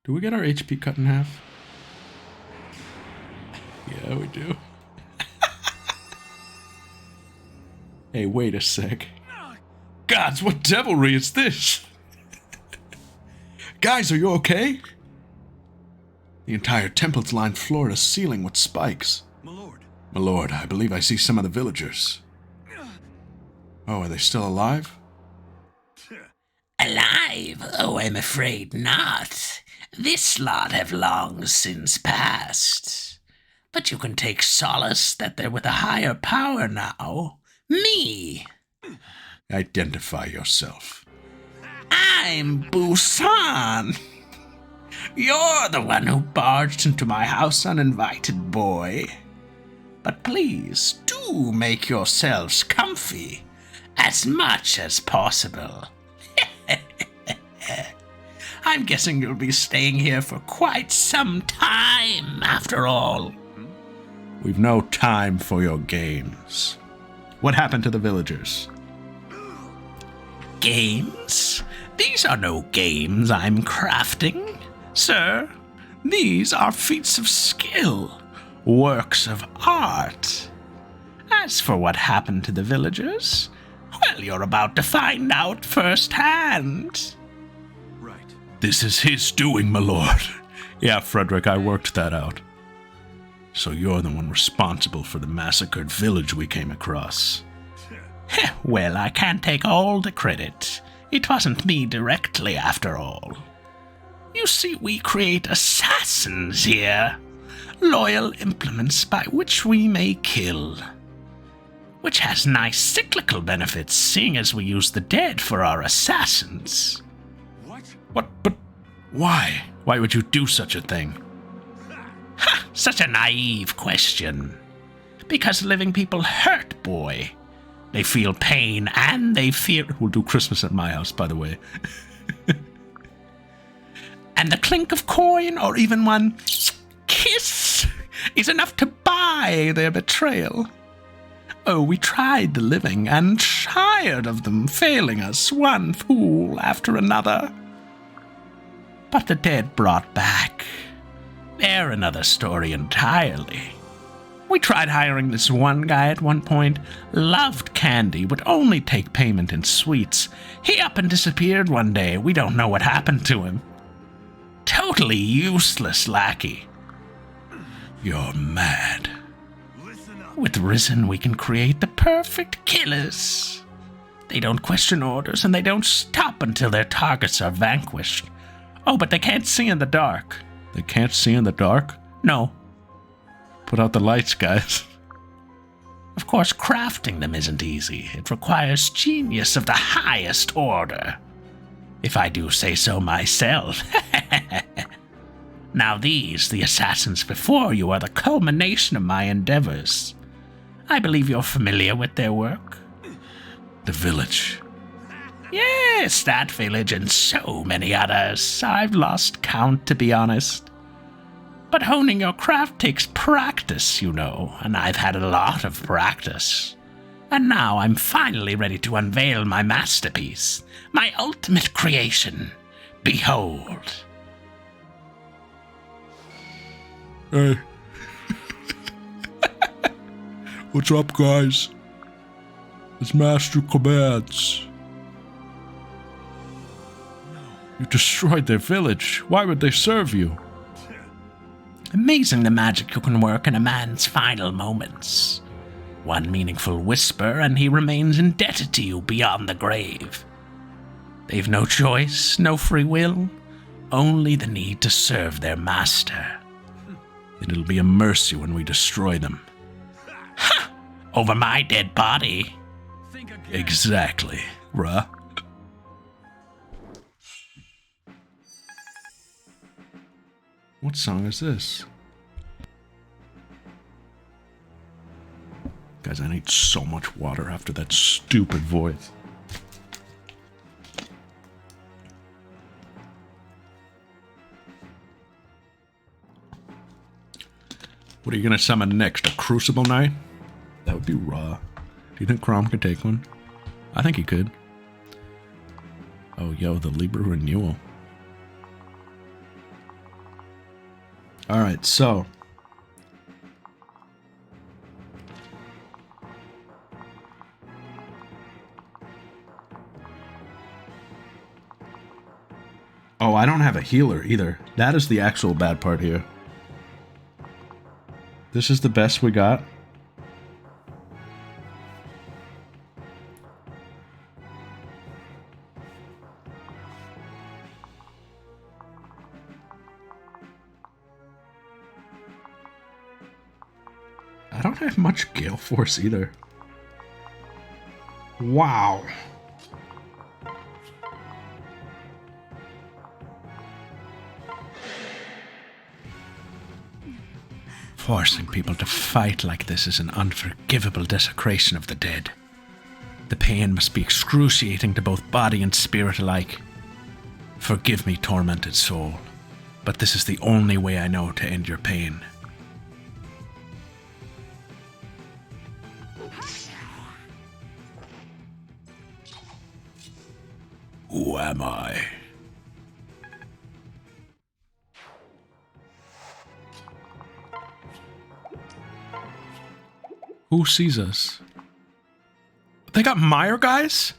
Do we get our HP cut in half? Yeah, we do. Hey, wait a sec. Gods, what devilry is this? Guys, are you okay? The entire temple's lined floor to ceiling with spikes. My lord. My lord, I believe I see some of the villagers. Oh, are they still alive? Alive? Oh, I'm afraid not. This lot have long since passed. But you can take solace that they're with a higher power now. Me. Identify yourself. I'm Busan. You're the one who barged into my house uninvited, boy. But please, do make yourselves comfy, as much as possible. I'm guessing you'll be staying here for quite some time, after all. We've no time for your games. What happened to the villagers? Games? These are no games I'm crafting, sir. These are feats of skill, works of art. As for what happened to the villagers, well, you're about to find out firsthand. Right. This is his doing, my lord. Yeah, Frederick, I worked that out. So you're the one responsible for the massacred village we came across. Well, I can't take all the credit. It wasn't me directly, after all. You see, we create assassins here. Loyal implements by which we may kill. Which has nice cyclical benefits, seeing as we use the dead for our assassins. What? What? But why? Why would you do such a thing? Ha! Such a naive question. Because living people hurt, boy. They feel pain and they fear... We'll do Christmas at my house, by the way. And the clink of coin, or even one kiss, is enough to buy their betrayal. Oh, we tried the living and tired of them failing us, one fool after another. But the dead brought back. They're another story entirely. We tried hiring this one guy at one point, loved candy, would only take payment in sweets. He up and disappeared one day. We don't know what happened to him. Totally useless lackey. You're mad. Listen up. with Risen we can create the perfect killers. They don't question orders and they don't stop until their targets are vanquished. Oh, but they can't see in the dark. They can't see in the dark? No. Put out the lights, guys. Of course, crafting them isn't easy. It requires genius of the highest order. If I do say so myself. Now these, the assassins before you, are the culmination of my endeavors. I believe you're familiar with their work. The village. Yes, that village and so many others. I've lost count, to be honest. But honing your craft takes practice, you know, and I've had a lot of practice. And now I'm finally ready to unveil my masterpiece, my ultimate creation. Behold. Hey. What's up, guys? It's Master Commands. You destroyed their village. Why would they serve you? Amazing the magic you can work in a man's final moments. One meaningful whisper and he remains indebted to you beyond the grave. They've no choice, no free will, only the need to serve their master. And it'll be a mercy when we destroy them. Ha! Over my dead body. Think again. Exactly, bruh. What song is this? Guys, I need so much water after that stupid voice. What are you gonna summon next? A Crucible Knight? That would be raw. Do you think Crom could take one? I think he could. Oh, yo, the Libra Renewal. Alright, so. Oh, I don't have a healer either. That is the actual bad part here. This is the best we got. I don't have much Gale Force either. Wow. Forcing people to fight like this is an unforgivable desecration of the dead. The pain must be excruciating to both body and spirit alike. Forgive me, tormented soul, but this is the only way I know to end your pain. Who am I? Who sees us? They got Mire guys?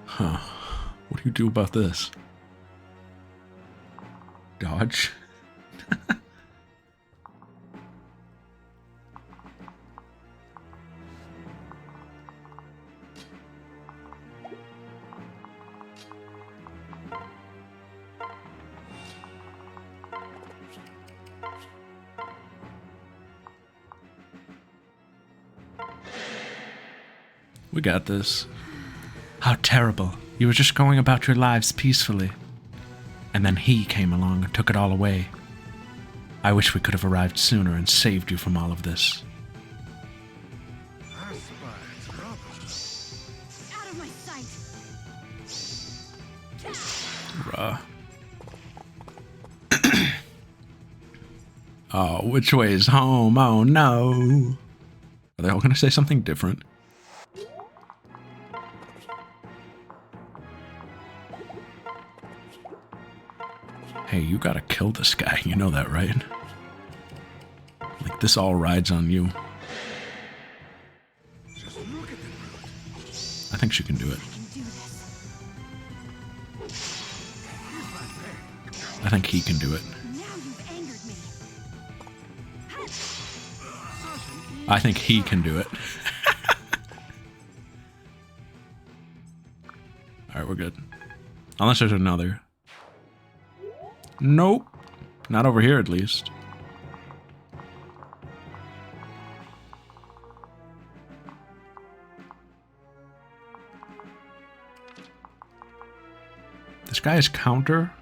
Huh. What do you do about this? Dodge? We got this. How terrible. You were just going about your lives peacefully. And then he came along and took it all away. I wish we could have arrived sooner and saved you from all of this. Out of my sight! Bruh. Oh, which way is home? Oh no. Are they all gonna say something different? Hey, you gotta kill this guy. You know that, right? Like, this all rides on you. Just look at the brute. I think she can do it. I can do this. I think he can do it. Now you've angered me. I think he can do it. Alright, we're good. Unless there's another. Nope. Not over here, at least. This guy's counter.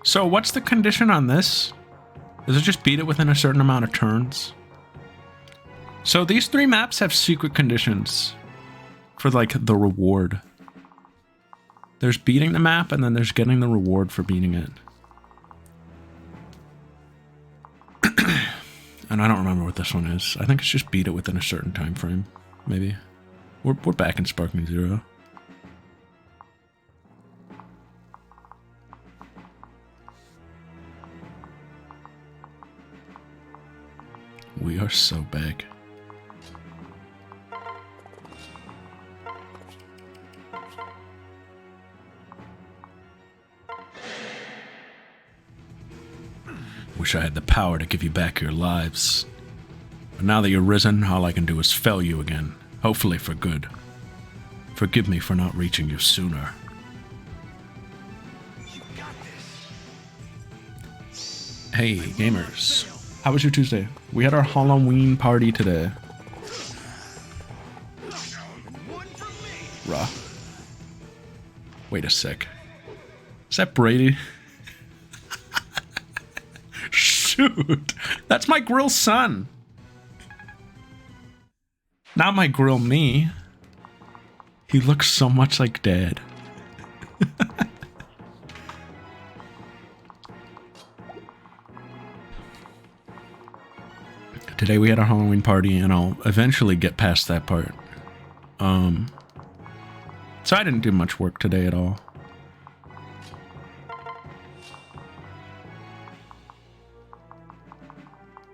So what's the condition on this? Does it just beat it within a certain amount of turns? So these 3 maps have secret conditions for like the reward. There's beating the map and then there's getting the reward for beating it. And I don't remember what this one is. I think it's just beat it within a certain time frame, maybe. We're back in Sparkling Zero. We are so back. Wish I had the power to give you back your lives. But now that you're risen, all I can do is fail you again. Hopefully for good. Forgive me for not reaching you sooner. You got this. Hey, gamers. How was your Tuesday? We had our Halloween party today. One for me. Rah. Wait a sec. Is that Brady? Shoot. That's my grill son. Not my grill me. He looks so much like Dad. Today we had a Halloween party, and I'll eventually get past that part. So I didn't do much work today at all.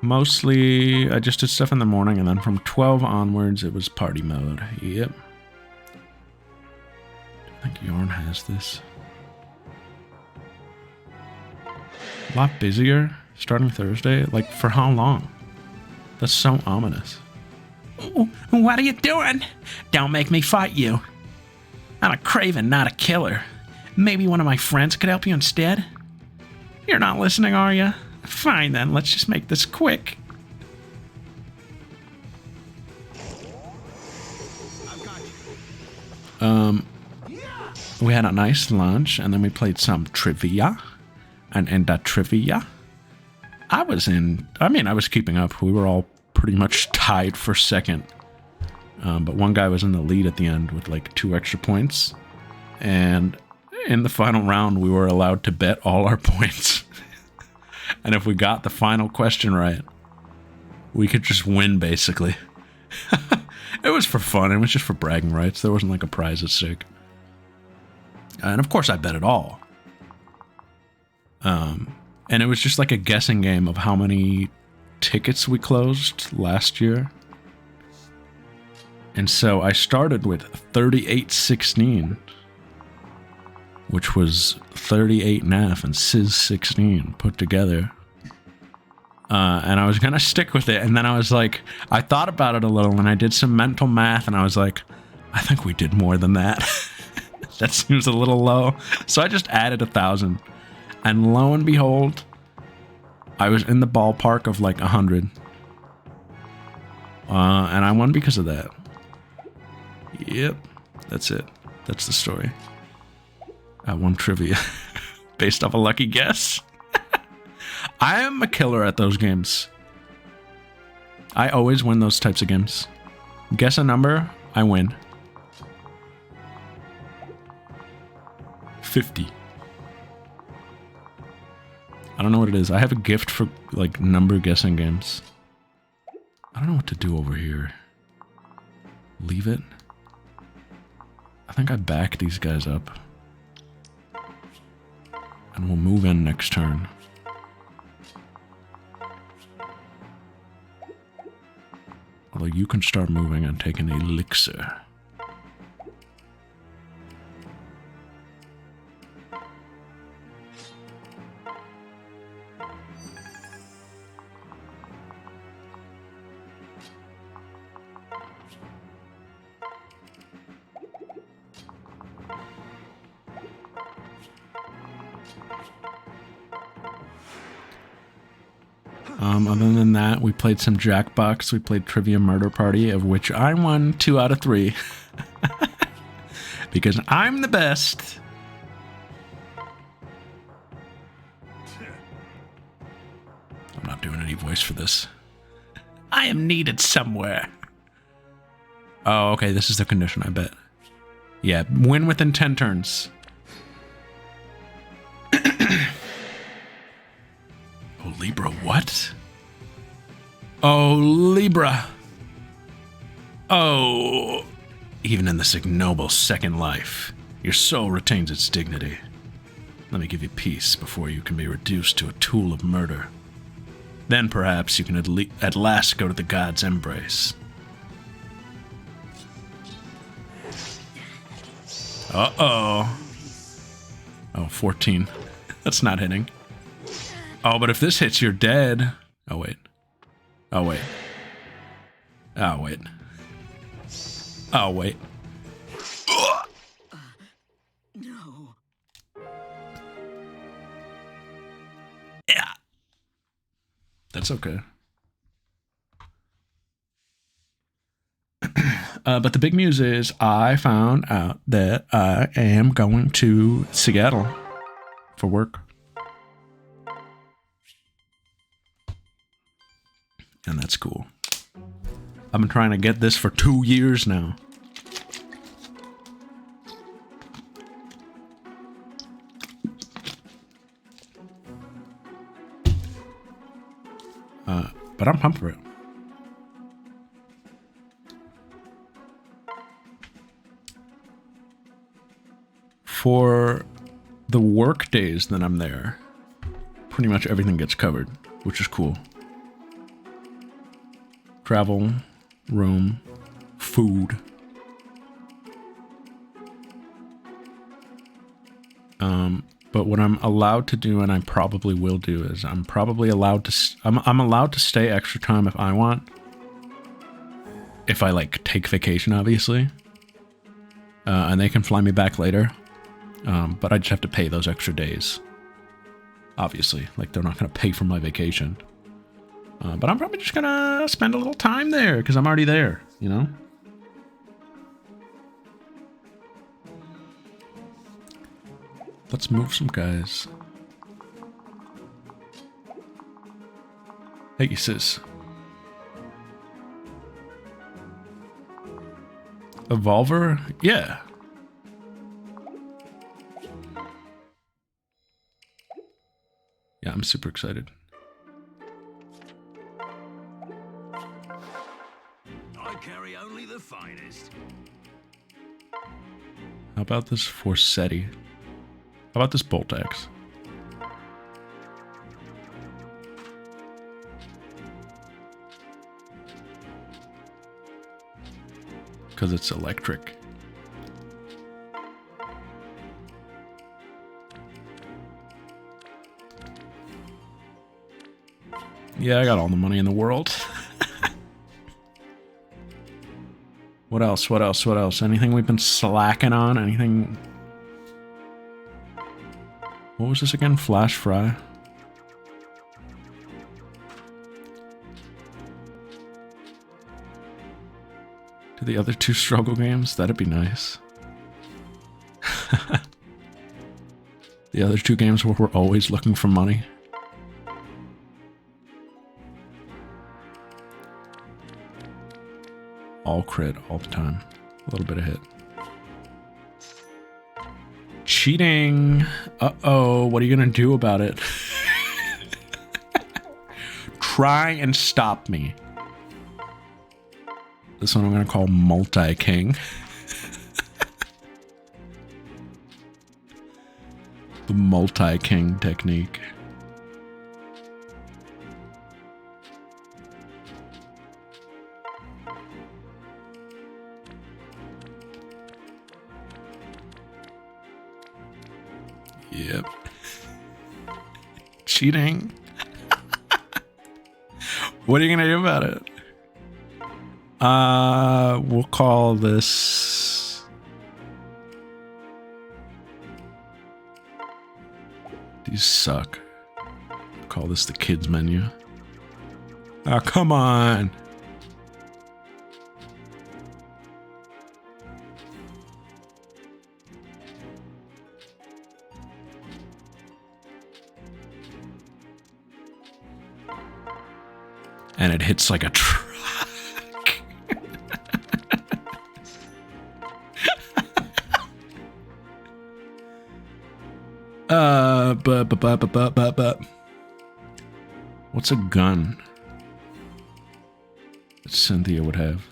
Mostly, I just did stuff in the morning, and then from 12 onwards, it was party mode. Yep. I think Yarn has this. A lot busier starting Thursday. Like, for how long? That's so ominous. What are you doing? Don't make me fight you. I'm a craven, not a killer. Maybe one of my friends could help you instead? You're not listening, are you? Fine then, let's just make this quick. We had a nice lunch, and then we played some trivia. And in that trivia, I was keeping up. We were all pretty much tied for second. But one guy was in the lead at the end with like 2 extra points. And in the final round, we were allowed to bet all our points. And if we got the final question right, we could just win, basically. It was for fun. It was just for bragging rights. There wasn't like a prize at stake. And of course, I bet it all. And it was just like a guessing game of how many tickets we closed last year. And so I started with 3816, which was 38 NAF and Sizz 16 put together. And I was going to stick with it. And then I was like, I thought about it a little and I did some mental math and I was like, I think we did more than that. That seems a little low. So I just added 1,000. And lo and behold, I was in the ballpark of like 100. And I won because of that. Yep, that's it. That's the story. I won trivia based off a lucky guess. I am a killer at those games. I always win those types of games. Guess a number, I win. 50. I don't know what it is. I have a gift for like number guessing games. I don't know what to do over here. Leave it. I think I back these guys up. And we'll move in next turn. Although you can start moving and take an elixir. Other than that, we played some Jackbox. We played Trivia Murder Party, of which I won 2 out of 3. Because I'm the best. I'm not doing any voice for this. I am needed somewhere. Oh, okay, this is the condition, I bet. Yeah, win within 10 turns. Oh, Libra, what? Oh, Libra. Oh, even in this ignoble second life, your soul retains its dignity. Let me give you peace before you can be reduced to a tool of murder. Then perhaps you can at last go to the god's embrace. Uh-oh. Oh, 14. That's not hitting. Oh, but if this hits, you're dead. Oh, wait. Oh, wait. Oh, wait. Oh, wait. No. Yeah. That's okay. But the big news is I found out that I am going to Seattle for work. And that's cool. I've been trying to get this for 2 years now. But I'm pumped for it. For the work days that I'm there, pretty much everything gets covered, which is cool. Travel, room, food. But what I'm allowed to do, and I probably will do, is I'm probably allowed to. I'm allowed to stay extra time if I want. If I like take vacation, obviously, and they can fly me back later. But I just have to pay those extra days. Obviously, like they're not gonna pay for my vacation. But I'm probably just gonna spend a little time there because I'm already there, you know? Let's move some guys. Hey, sis. Evolver? Yeah. Yeah, I'm super excited. I carry only the finest. How about this Forsetti? How about this Bolt Axe? Because it's electric. Yeah, I got all the money in the world. What else? What else? What else? Anything we've been slacking on? Anything? What was this again? Flash Fry? To the other 2 struggle games? That'd be nice. The other 2 games where we're always looking for money. All crit all the time. A little bit of hit. Cheating. Uh-oh. What are you going to do about it? Try and stop me. This one I'm going to call Multi-King. The Multi-King technique. Yep. Cheating. What are you gonna do about it? We'll call this. These suck. Call this the kids menu. Ah, come on. And it hits like a truck. But. What's a gun that Cynthia would have?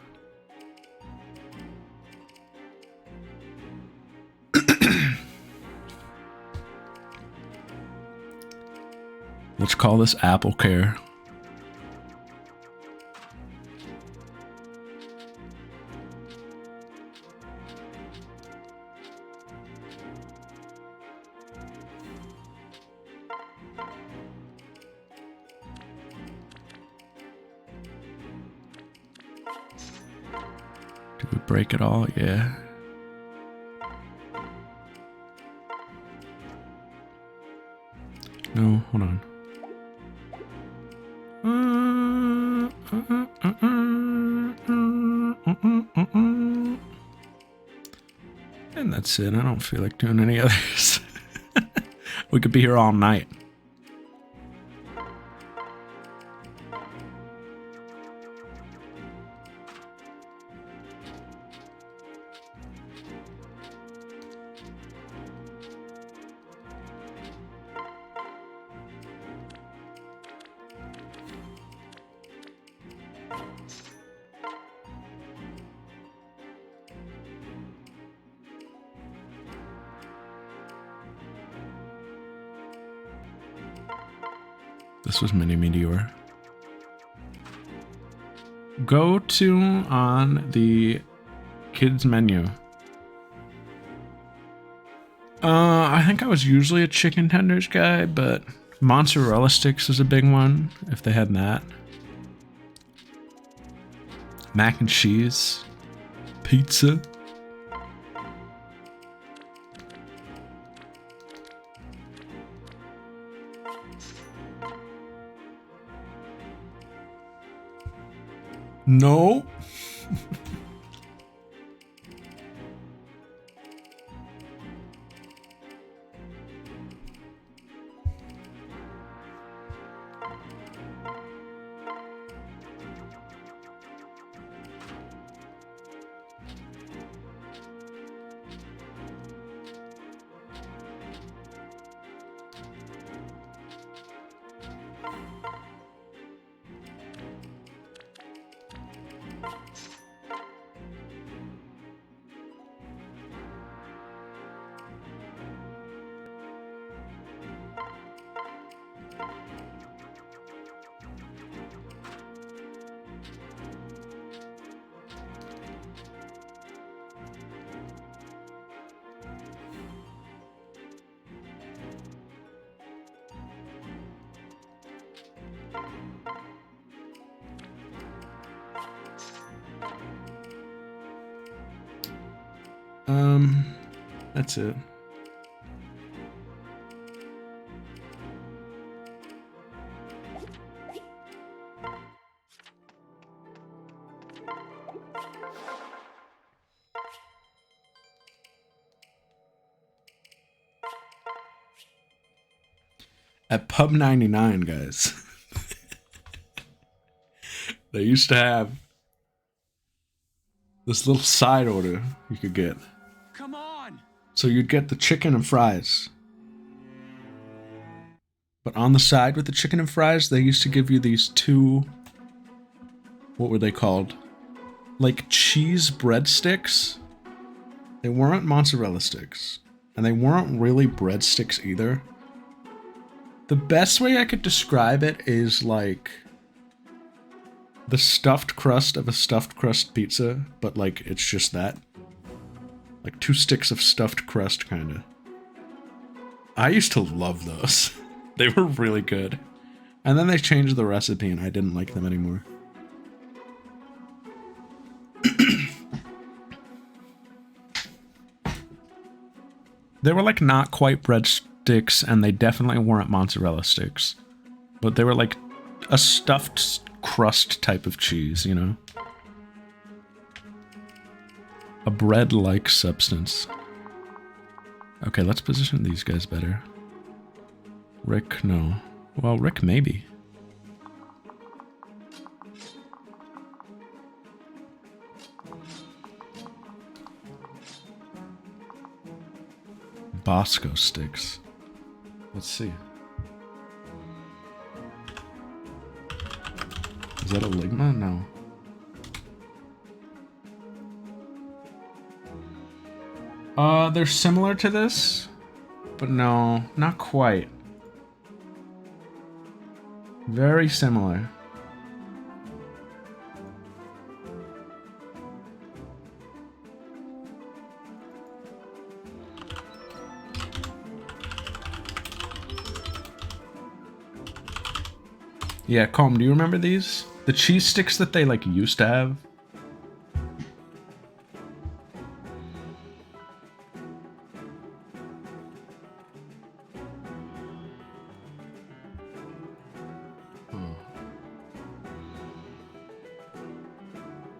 Let's call this Apple Care. Did we break it all? Yeah. No, hold on. And that's it. I don't feel like doing any others. We could be here all night. This was Mini Meteor. Go to on the kids menu. I think I was usually a chicken tenders guy, but mozzarella sticks is a big one if they had that. Mac and cheese, pizza. No. That's it. At Pub 99, guys, they used to have this little side order you could get. Come on! So you'd get the chicken and fries. But on the side with the chicken and fries, they used to give you these two, what were they called? Like cheese breadsticks. They weren't mozzarella sticks. And they weren't really breadsticks either. The best way I could describe it is like the stuffed crust of a stuffed crust pizza, but like it's just that. Like 2 sticks of stuffed crust, kinda. I used to love those. They were really good. And then they changed the recipe and I didn't like them anymore. They were like not quite breadsticks and they definitely weren't mozzarella sticks. But they were like a stuffed crust type of cheese, you know? A bread-like substance. Okay, let's position these guys better. Rick, no. Well, Rick, maybe. Bosco sticks. Let's see. Is that a Ligma? No. They're similar to this, but no, not quite. Very similar. Yeah, Calm, do you remember these? The cheese sticks that they like used to have?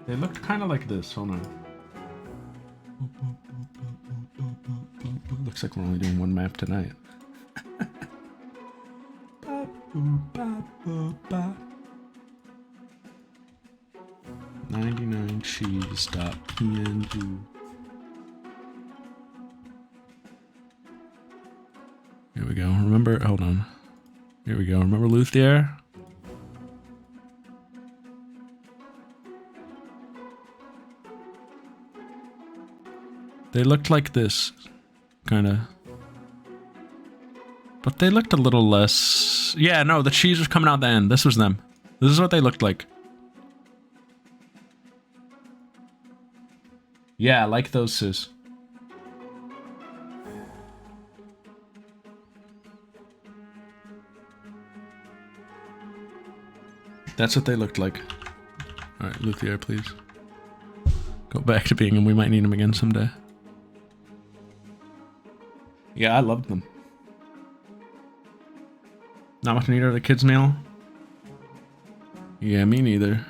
They looked kind of like this. Hold on. Looks like we're only doing one map tonight. 99cheese.png. Here we go. Remember, hold on. Here we go. Remember Luthier? They looked like this, kind of. But they looked a little less... Yeah, no, the cheese was coming out the end. This was them. This is what they looked like. Yeah, like those, sis. That's what they looked like. Alright, Luthier, please. Go back to being him. We might need him again someday. Yeah, I loved them. Not much neater of the kids' meal? Yeah, me neither.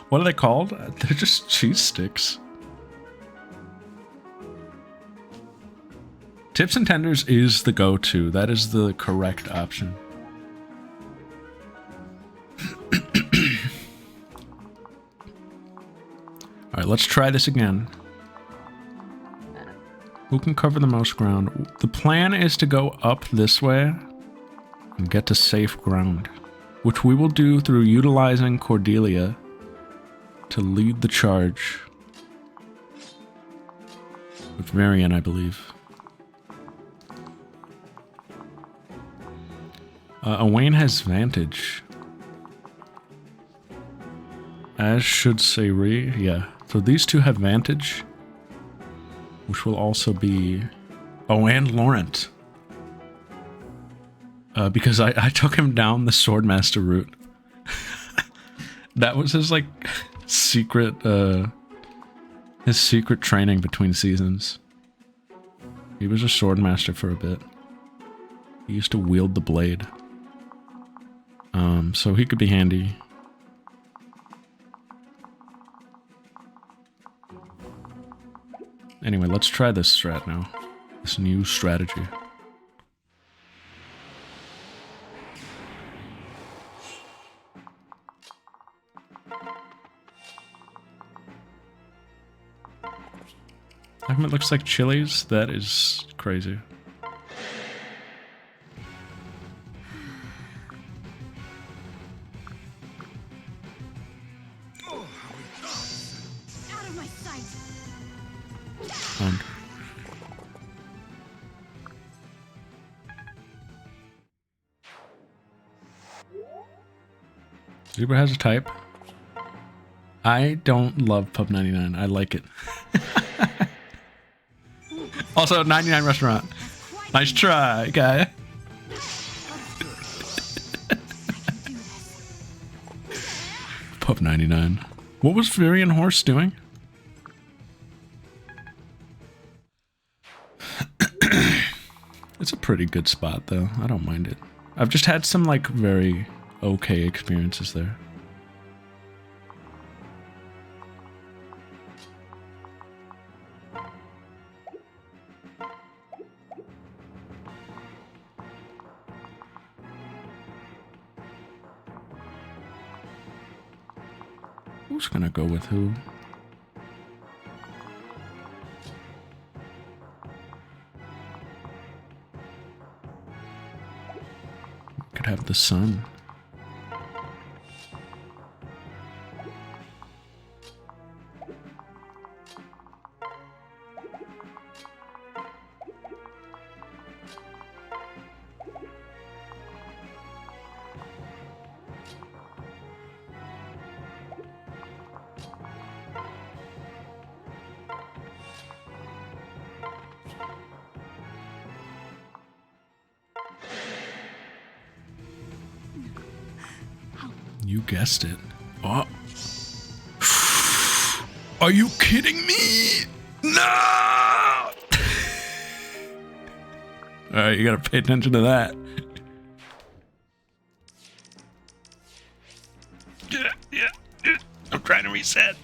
What are they called? They're just cheese sticks. Tips and tenders is the go-to. That is the correct option. Alright, let's try this again. Who can cover the most ground? The plan is to go up this way and get to safe ground, which we will do through utilizing Cordelia to lead the charge. With Marion, I believe. Owain has Vantage. As should Sayri, yeah. So these two have Vantage. Which will also be... Oh, and Laurent. Because I took him down the Swordmaster route. That was his, like, secret, his secret training between seasons. He was a Swordmaster for a bit. He used to wield the blade. So he could be handy. Anyway, let's try this strat now. This new strategy. How come it looks like chilies? That is crazy. Out of my sight. Zebra has a type. I don't love Pub 99. I like it. Also, 99 restaurant. Nice try, guy. love 99. What was Virion Horse doing? It's a pretty good spot, though. I don't mind it. I've just had some, like, very okay experiences there. Who's gonna go with who? Could have the sun. You guessed it. Oh. Are you kidding me? No! Alright, you gotta pay attention to that. Yeah. I'm trying to reset.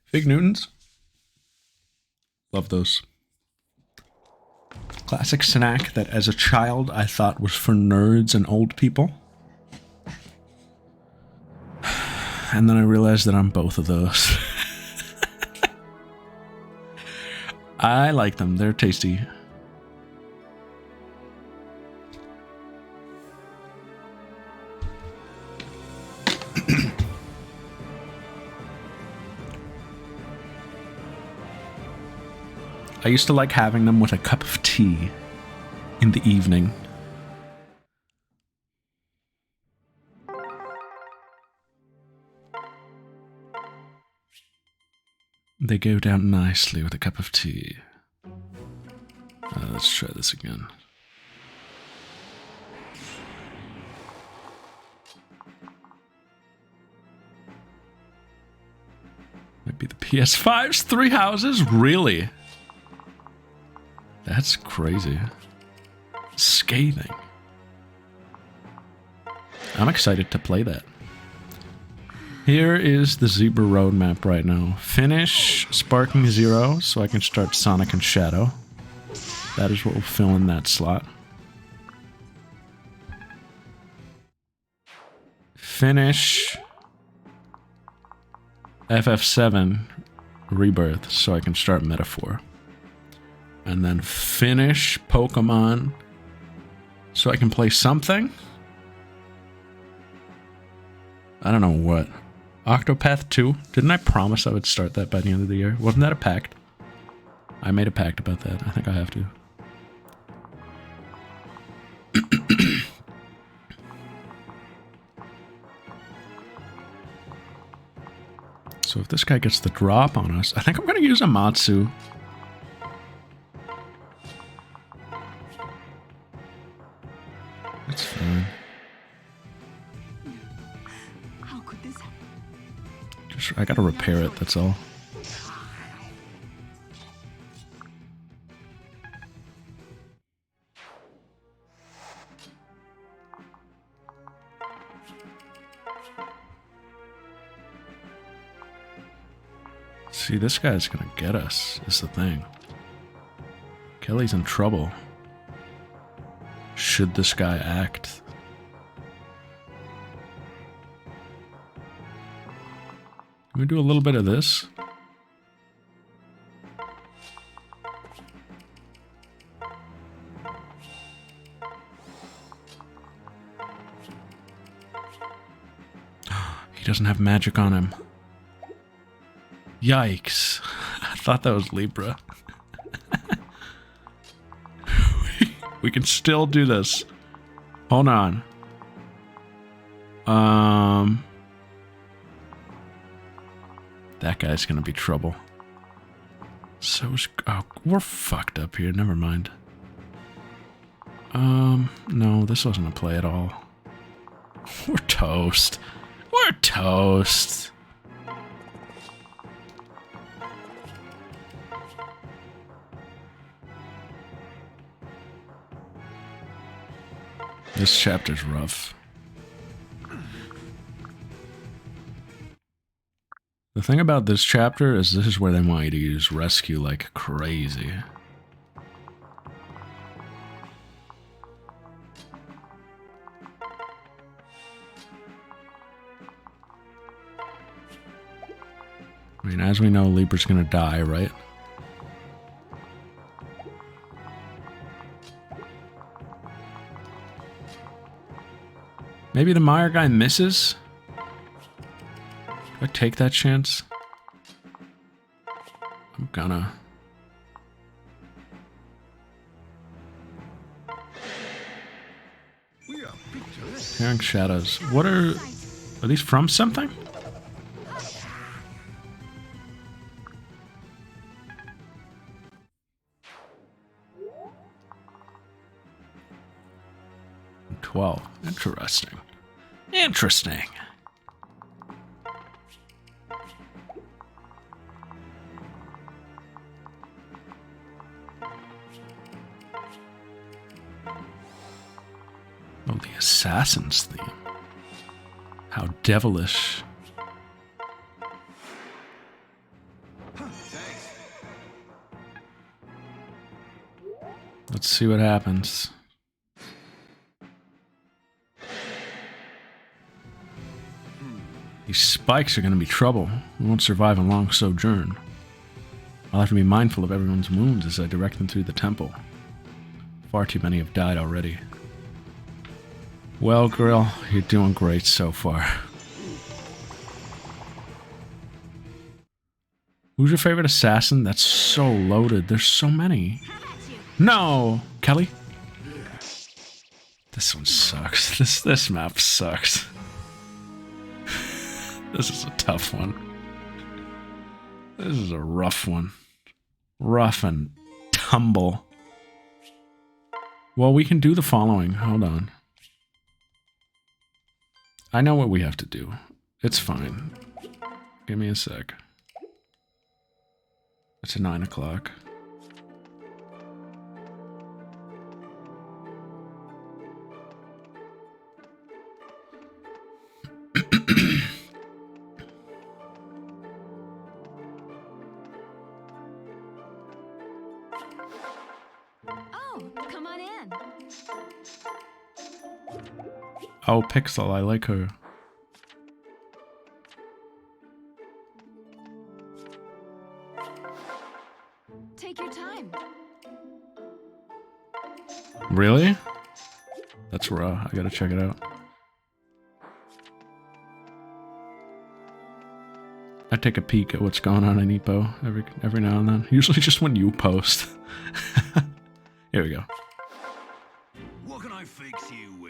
Fig Newtons. Love those. Classic snack that as a child I thought was for nerds and old people. And then I realized that I'm both of those. I like them. They're tasty. I used to like having them with a cup of tea in the evening. They go down nicely with a cup of tea. Let's try this again. Might be the PS5's 3 houses? Really? That's crazy. Scathing. I'm excited to play that. Here is the Zebra roadmap right now. Finish Sparking Zero so I can start Sonic and Shadow. That is what will fill in that slot. Finish FF7 Rebirth so I can start Metaphor. And then finish Pokemon so I can play something? I don't know what. Octopath 2? Didn't I promise I would start that by the end of the year? Wasn't that a pact? I made a pact about that. I think I have to. So if this guy gets the drop on us, I think I'm going to use a Matsu. That's fine. How could this happen? Just, I gotta repair it, that's all. See, this guy's gonna get us, is the thing. Kelly's in trouble. Should this guy act? Can we do a little bit of this? He doesn't have magic on him. Yikes. I thought that was Libra. We can still do this. Hold on. That guy's gonna be trouble. Oh, we're fucked up here. Never mind. No, this wasn't a play at all. We're toast. We're toast. This chapter's rough. The thing about this chapter is this is where they want you to use rescue like crazy. I mean, as we know, Libra's gonna die, right? Maybe the Meyer guy misses? Do I take that chance? I'm gonna. Hearing shadows. What are these from something? Interesting. Interesting. Oh, the assassin's theme. How devilish. Let's see what happens. These spikes are going to be trouble. We won't survive a long sojourn. I'll have to be mindful of everyone's wounds as I direct them through the temple. Far too many have died already. Well, Grill, you're doing great so far. Who's your favorite assassin? That's so loaded. There's so many. No! Kelly? This one sucks. This map sucks. This is a tough one. This is a rough one. Rough and tumble. Well, we can do the following. Hold on. I know what we have to do. It's fine. Give me a sec. It's 9 o'clock. Oh, come on in. Oh, Pixel, I like her. Take your time. Really? That's raw. I gotta check it out. I take a peek at what's going on in Epo every now and then. Usually just when you post. Here we go. What can I fix you with?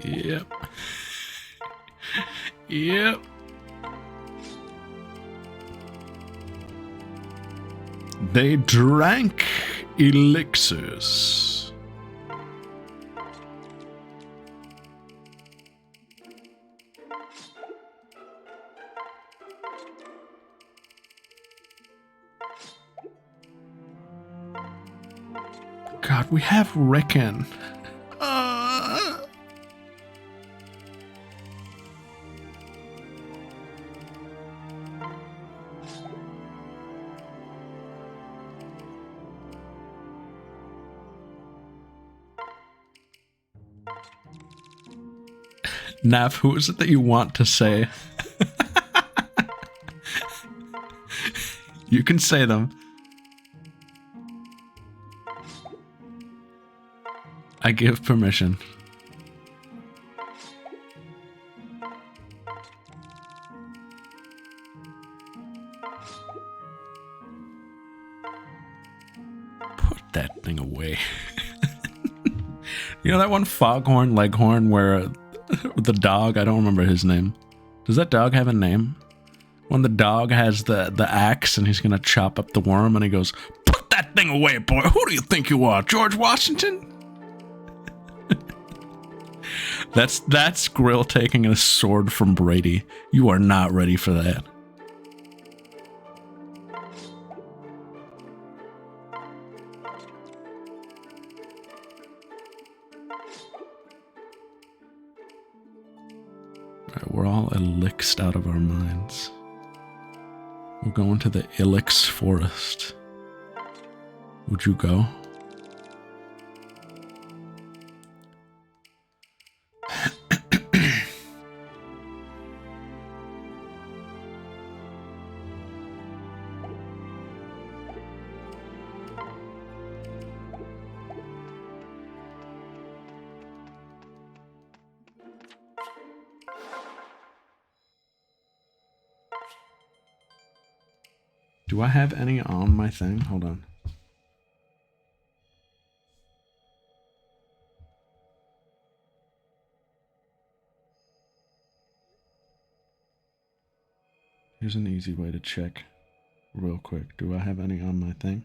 Yep. Yep. They drank elixirs. God, we have Rickon. Nav, who is it that you want to say? You can say them. I give permission. way. You know that one Foghorn Leghorn where the dog, I don't remember his name. Does that dog have a name? When the dog has the axe and he's gonna chop up the worm and he goes, "Put that thing away, boy. Who do you think you are, George Washington?" That's Grill taking a sword from Brady. You are not ready for that. Alright, we're all elixed out of our minds. We're going to the Ilex Forest. Would you go? Do I have any on my thing? Hold on. Here's an easy way to check real quick. Do I have any on my thing?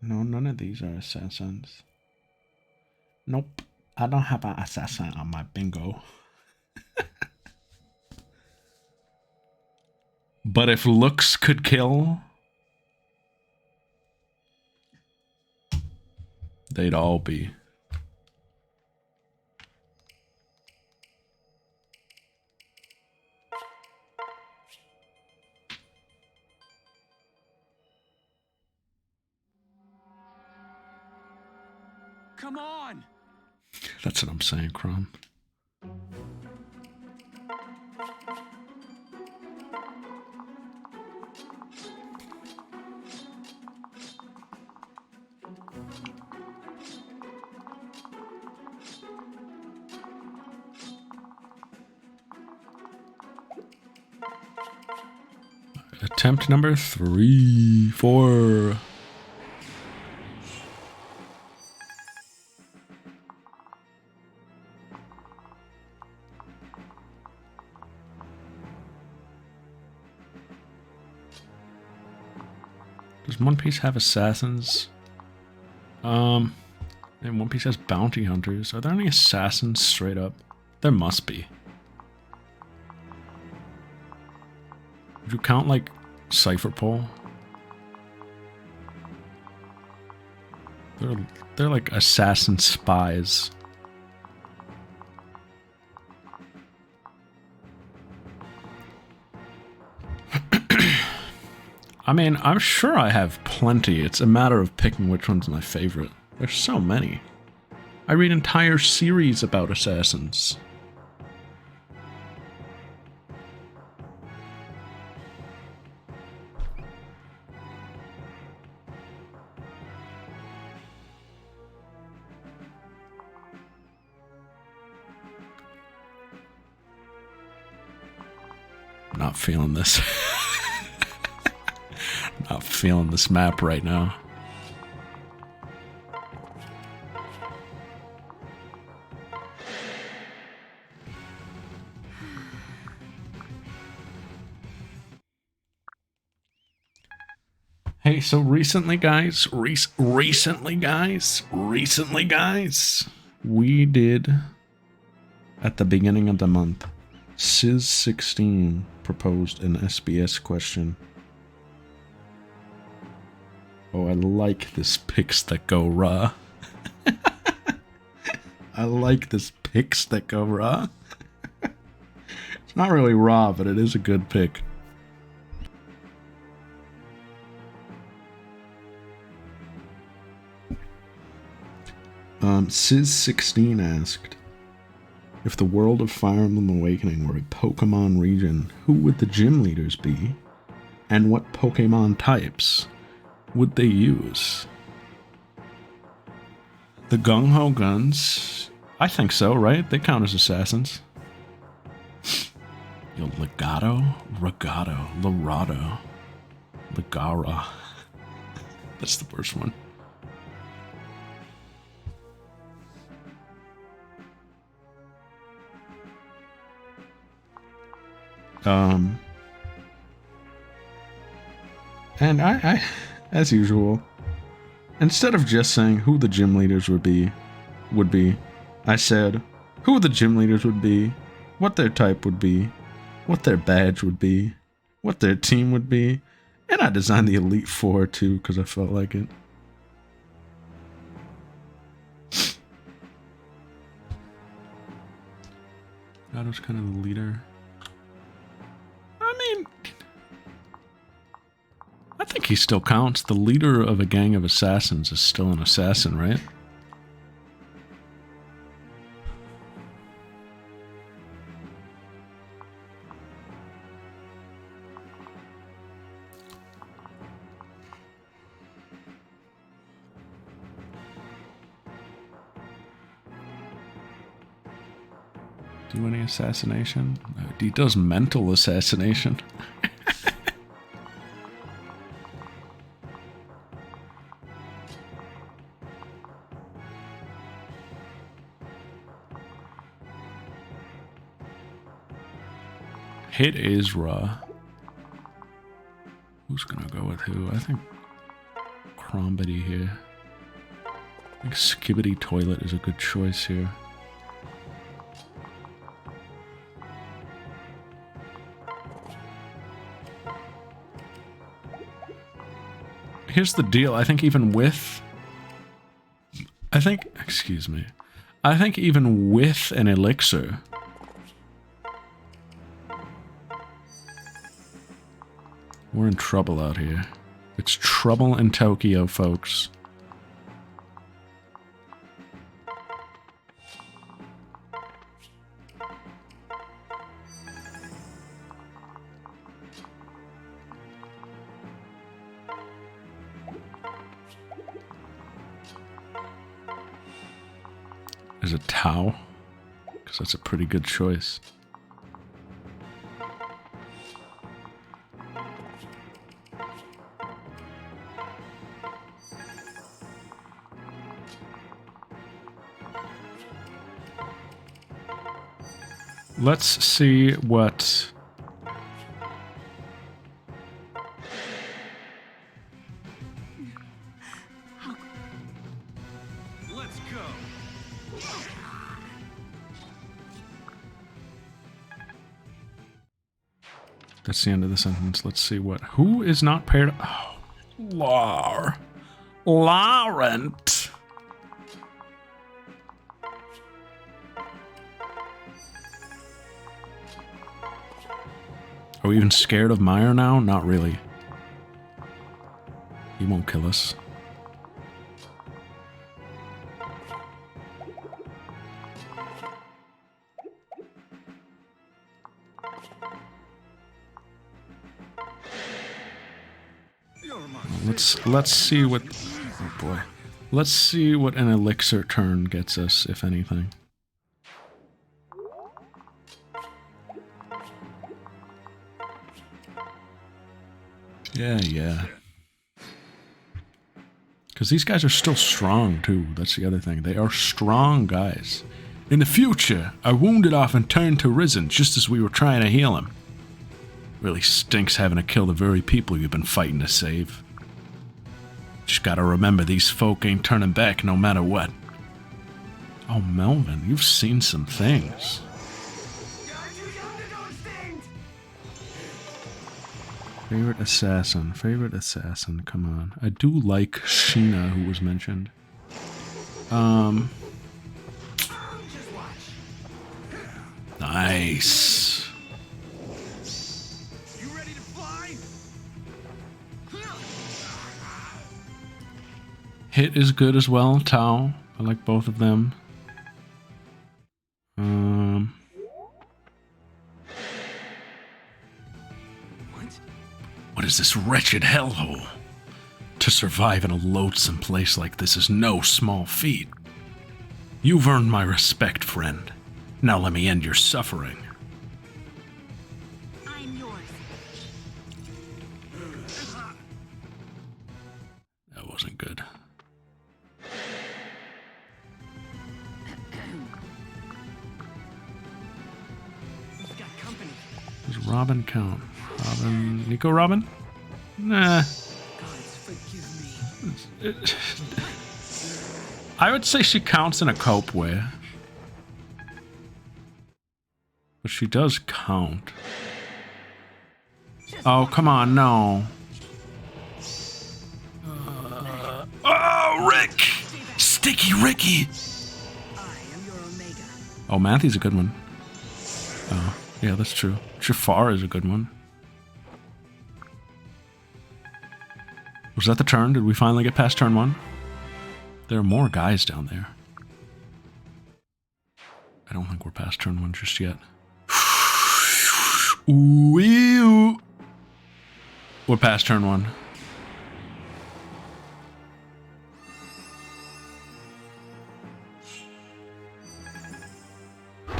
No, none of these are assassins. Nope. I don't have an assassin on my bingo. But if looks could kill, they'd all be. Come on! That's what I'm saying, Crom. Attempt number 3, 4. Does One Piece have assassins? And One Piece has bounty hunters. Are there any assassins straight up? There must be. Would you count like Cypher Pole? They're like assassin spies. I mean, I'm sure I have plenty. It's a matter of picking which one's my favorite. There's so many. I read entire series about assassins. Not feeling this. Not feeling this map right now. Hey, so recently guys, we did, at the beginning of the month, Sis16 proposed an SBS question. Oh, I like this picks that go raw. I like this picks that go raw. It's not really raw, but it is a good pick. Sis16 asked, if the world of Fire Emblem Awakening were a Pokemon region, who would the gym leaders be? And what Pokemon types would they use? The Gung Ho Guns? I think so, right? They count as assassins. Yo, Legato? Regato. Lorado. Legara. That's the first one. And I, as usual, instead of just saying who the gym leaders would be, I said who the gym leaders would be, what their type would be, what their badge would be, what their team would be, and I designed the Elite Four too because I felt like it. That was kind of the leader. I mean, I think he still counts. The leader of a gang of assassins is still an assassin, right? Do any assassination? He does mental assassination. Hit Isra. Who's gonna go with who? I think Crombity here. I think Skibbity Toilet is a good choice here. Here's the deal. I think even with... excuse me. I think even with an elixir... we're in trouble out here. It's trouble in Tokyo, folks. Is it Tau? Because that's a pretty good choice. Let's see what... Let's go. That's the end of the sentence. Let's see what... Who is not paired... Oh, Laurent. Are we even scared of Meyer now? Not really. He won't kill us. Let's see what... Oh boy. Let's see what an elixir turn gets us, if anything. Yeah. Because these guys are still strong, too. That's the other thing. They are strong guys. In the future, our wounded often turn to Risen just as we were trying to heal him. Really stinks having to kill the very people you've been fighting to save. Just gotta remember these folk ain't turning back no matter what. Oh, Melvin, you've seen some things. Favorite assassin, come on. I do like Sheena, who was mentioned. Nice. You ready to fly? Hit is good as well, Tau. I like both of them. What is this wretched hellhole? To survive in a loathsome place like this is no small feat. You've earned my respect, friend. Now let me end your suffering. yours. That wasn't good. He's got company. Does Robin count? Robin, Nico Robin? Nah. Gods forgive me. I would say she counts in a cope way. But she does count. Oh, come on, no. Oh, Rick! Sticky Ricky! I am your Omega. Oh, Matthew's a good one. Oh, yeah, that's true. Jafar is a good one. Was that the turn? Did we finally get past turn 1? There are more guys down there. I don't think we're past turn 1 just yet. Ooh, we're past turn 1. All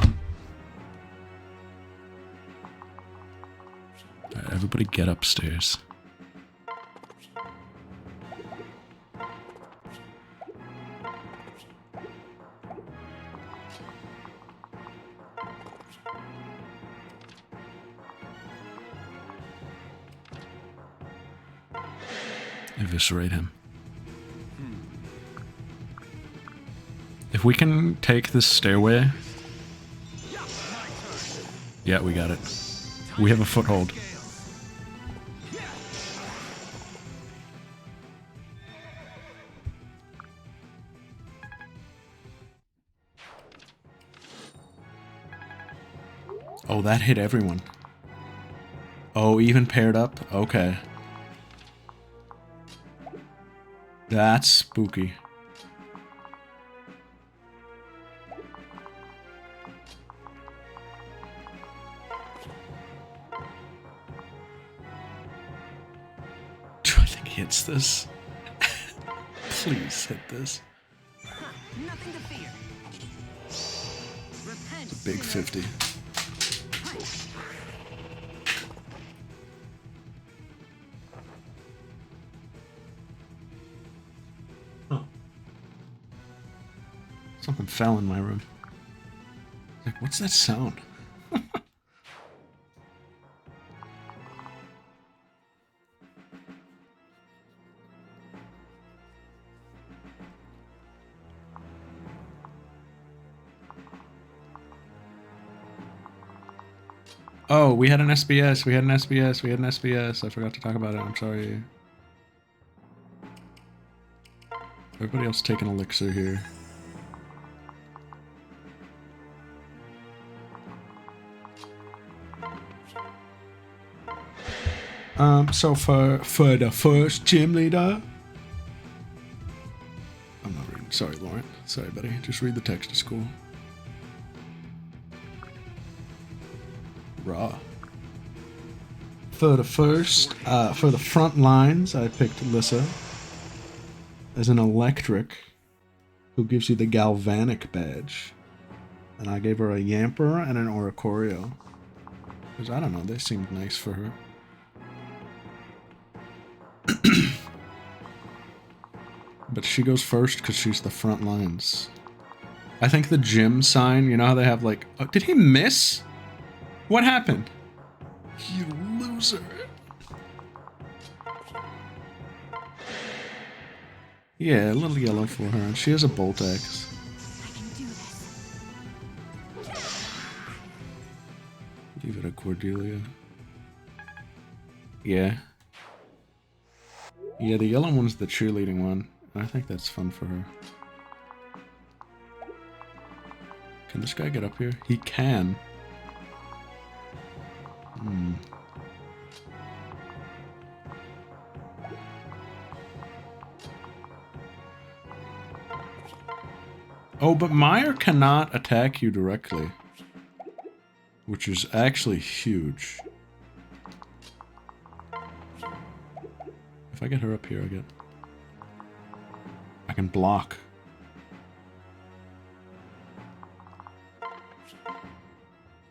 right, everybody get upstairs. Eviscerate him. If we can take this stairway... Yeah, we got it. We have a foothold. Oh, that hit everyone. Oh, even paired up? Okay. That's spooky. Do I think he hits this? Please hit this. Nothing to fear. Repent. It's a big 50. Something fell in my room. Like, what's that sound? Oh, we had an SBS. We had an SBS. We had an SBS. I forgot to talk about it. I'm sorry. Everybody else take an elixir here. So for the first gym leader, I'm not reading. Sorry, Lauren. Sorry, buddy. Just read the text to school. Raw. For the first, for the front lines, I picked Lissa as an electric who gives you the galvanic badge. And I gave her a Yamper and an Oricorio. Because I don't know, they seemed nice for her. But she goes first because she's the front lines. I think the gym sign, you know how they have like... Oh, did he miss? What happened? You loser. Yeah, a little yellow for her. She has a bolt axe. I can do this. Leave it at Cordelia. Yeah. Yeah, the yellow one's the cheerleading one. I think that's fun for her. Can this guy get up here? He can. Oh, but Meyer cannot attack you directly. Which is actually huge. If I get her up here, I can block.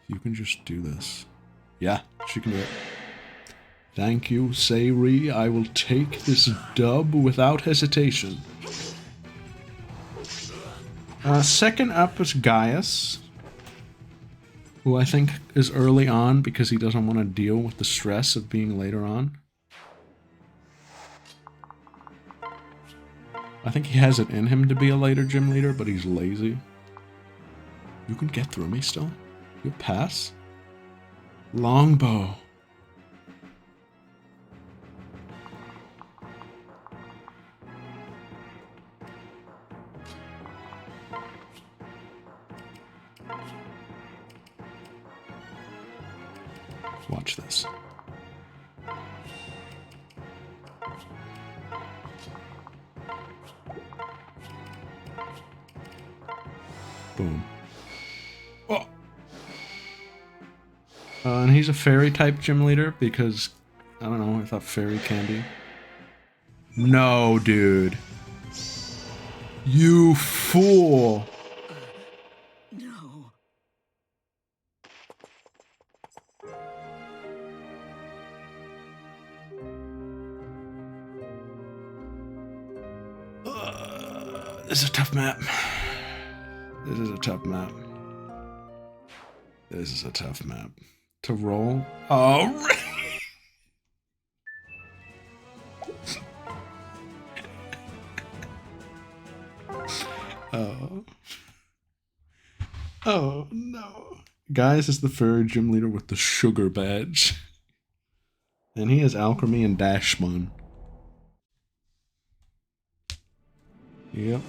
You can just do this. Yeah, she can do it. Thank you, Sayri. I will take this dub without hesitation. Second up is Gaius, who I think is early on because he doesn't want to deal with the stress of being later on. I think he has it in him to be a later gym leader, but he's lazy. You can get through me still? You pass? Longbow. Watch this. Boom. Oh. And he's a fairy type gym leader because, I don't know, I thought fairy candy. No, dude. You fool. No. This is a tough map. This is a tough map. This is a tough map. To roll? Oh, oh. Oh, no. Guys is the fairy gym leader with the sugar badge. And he has alchemy and Dashmon. Yep.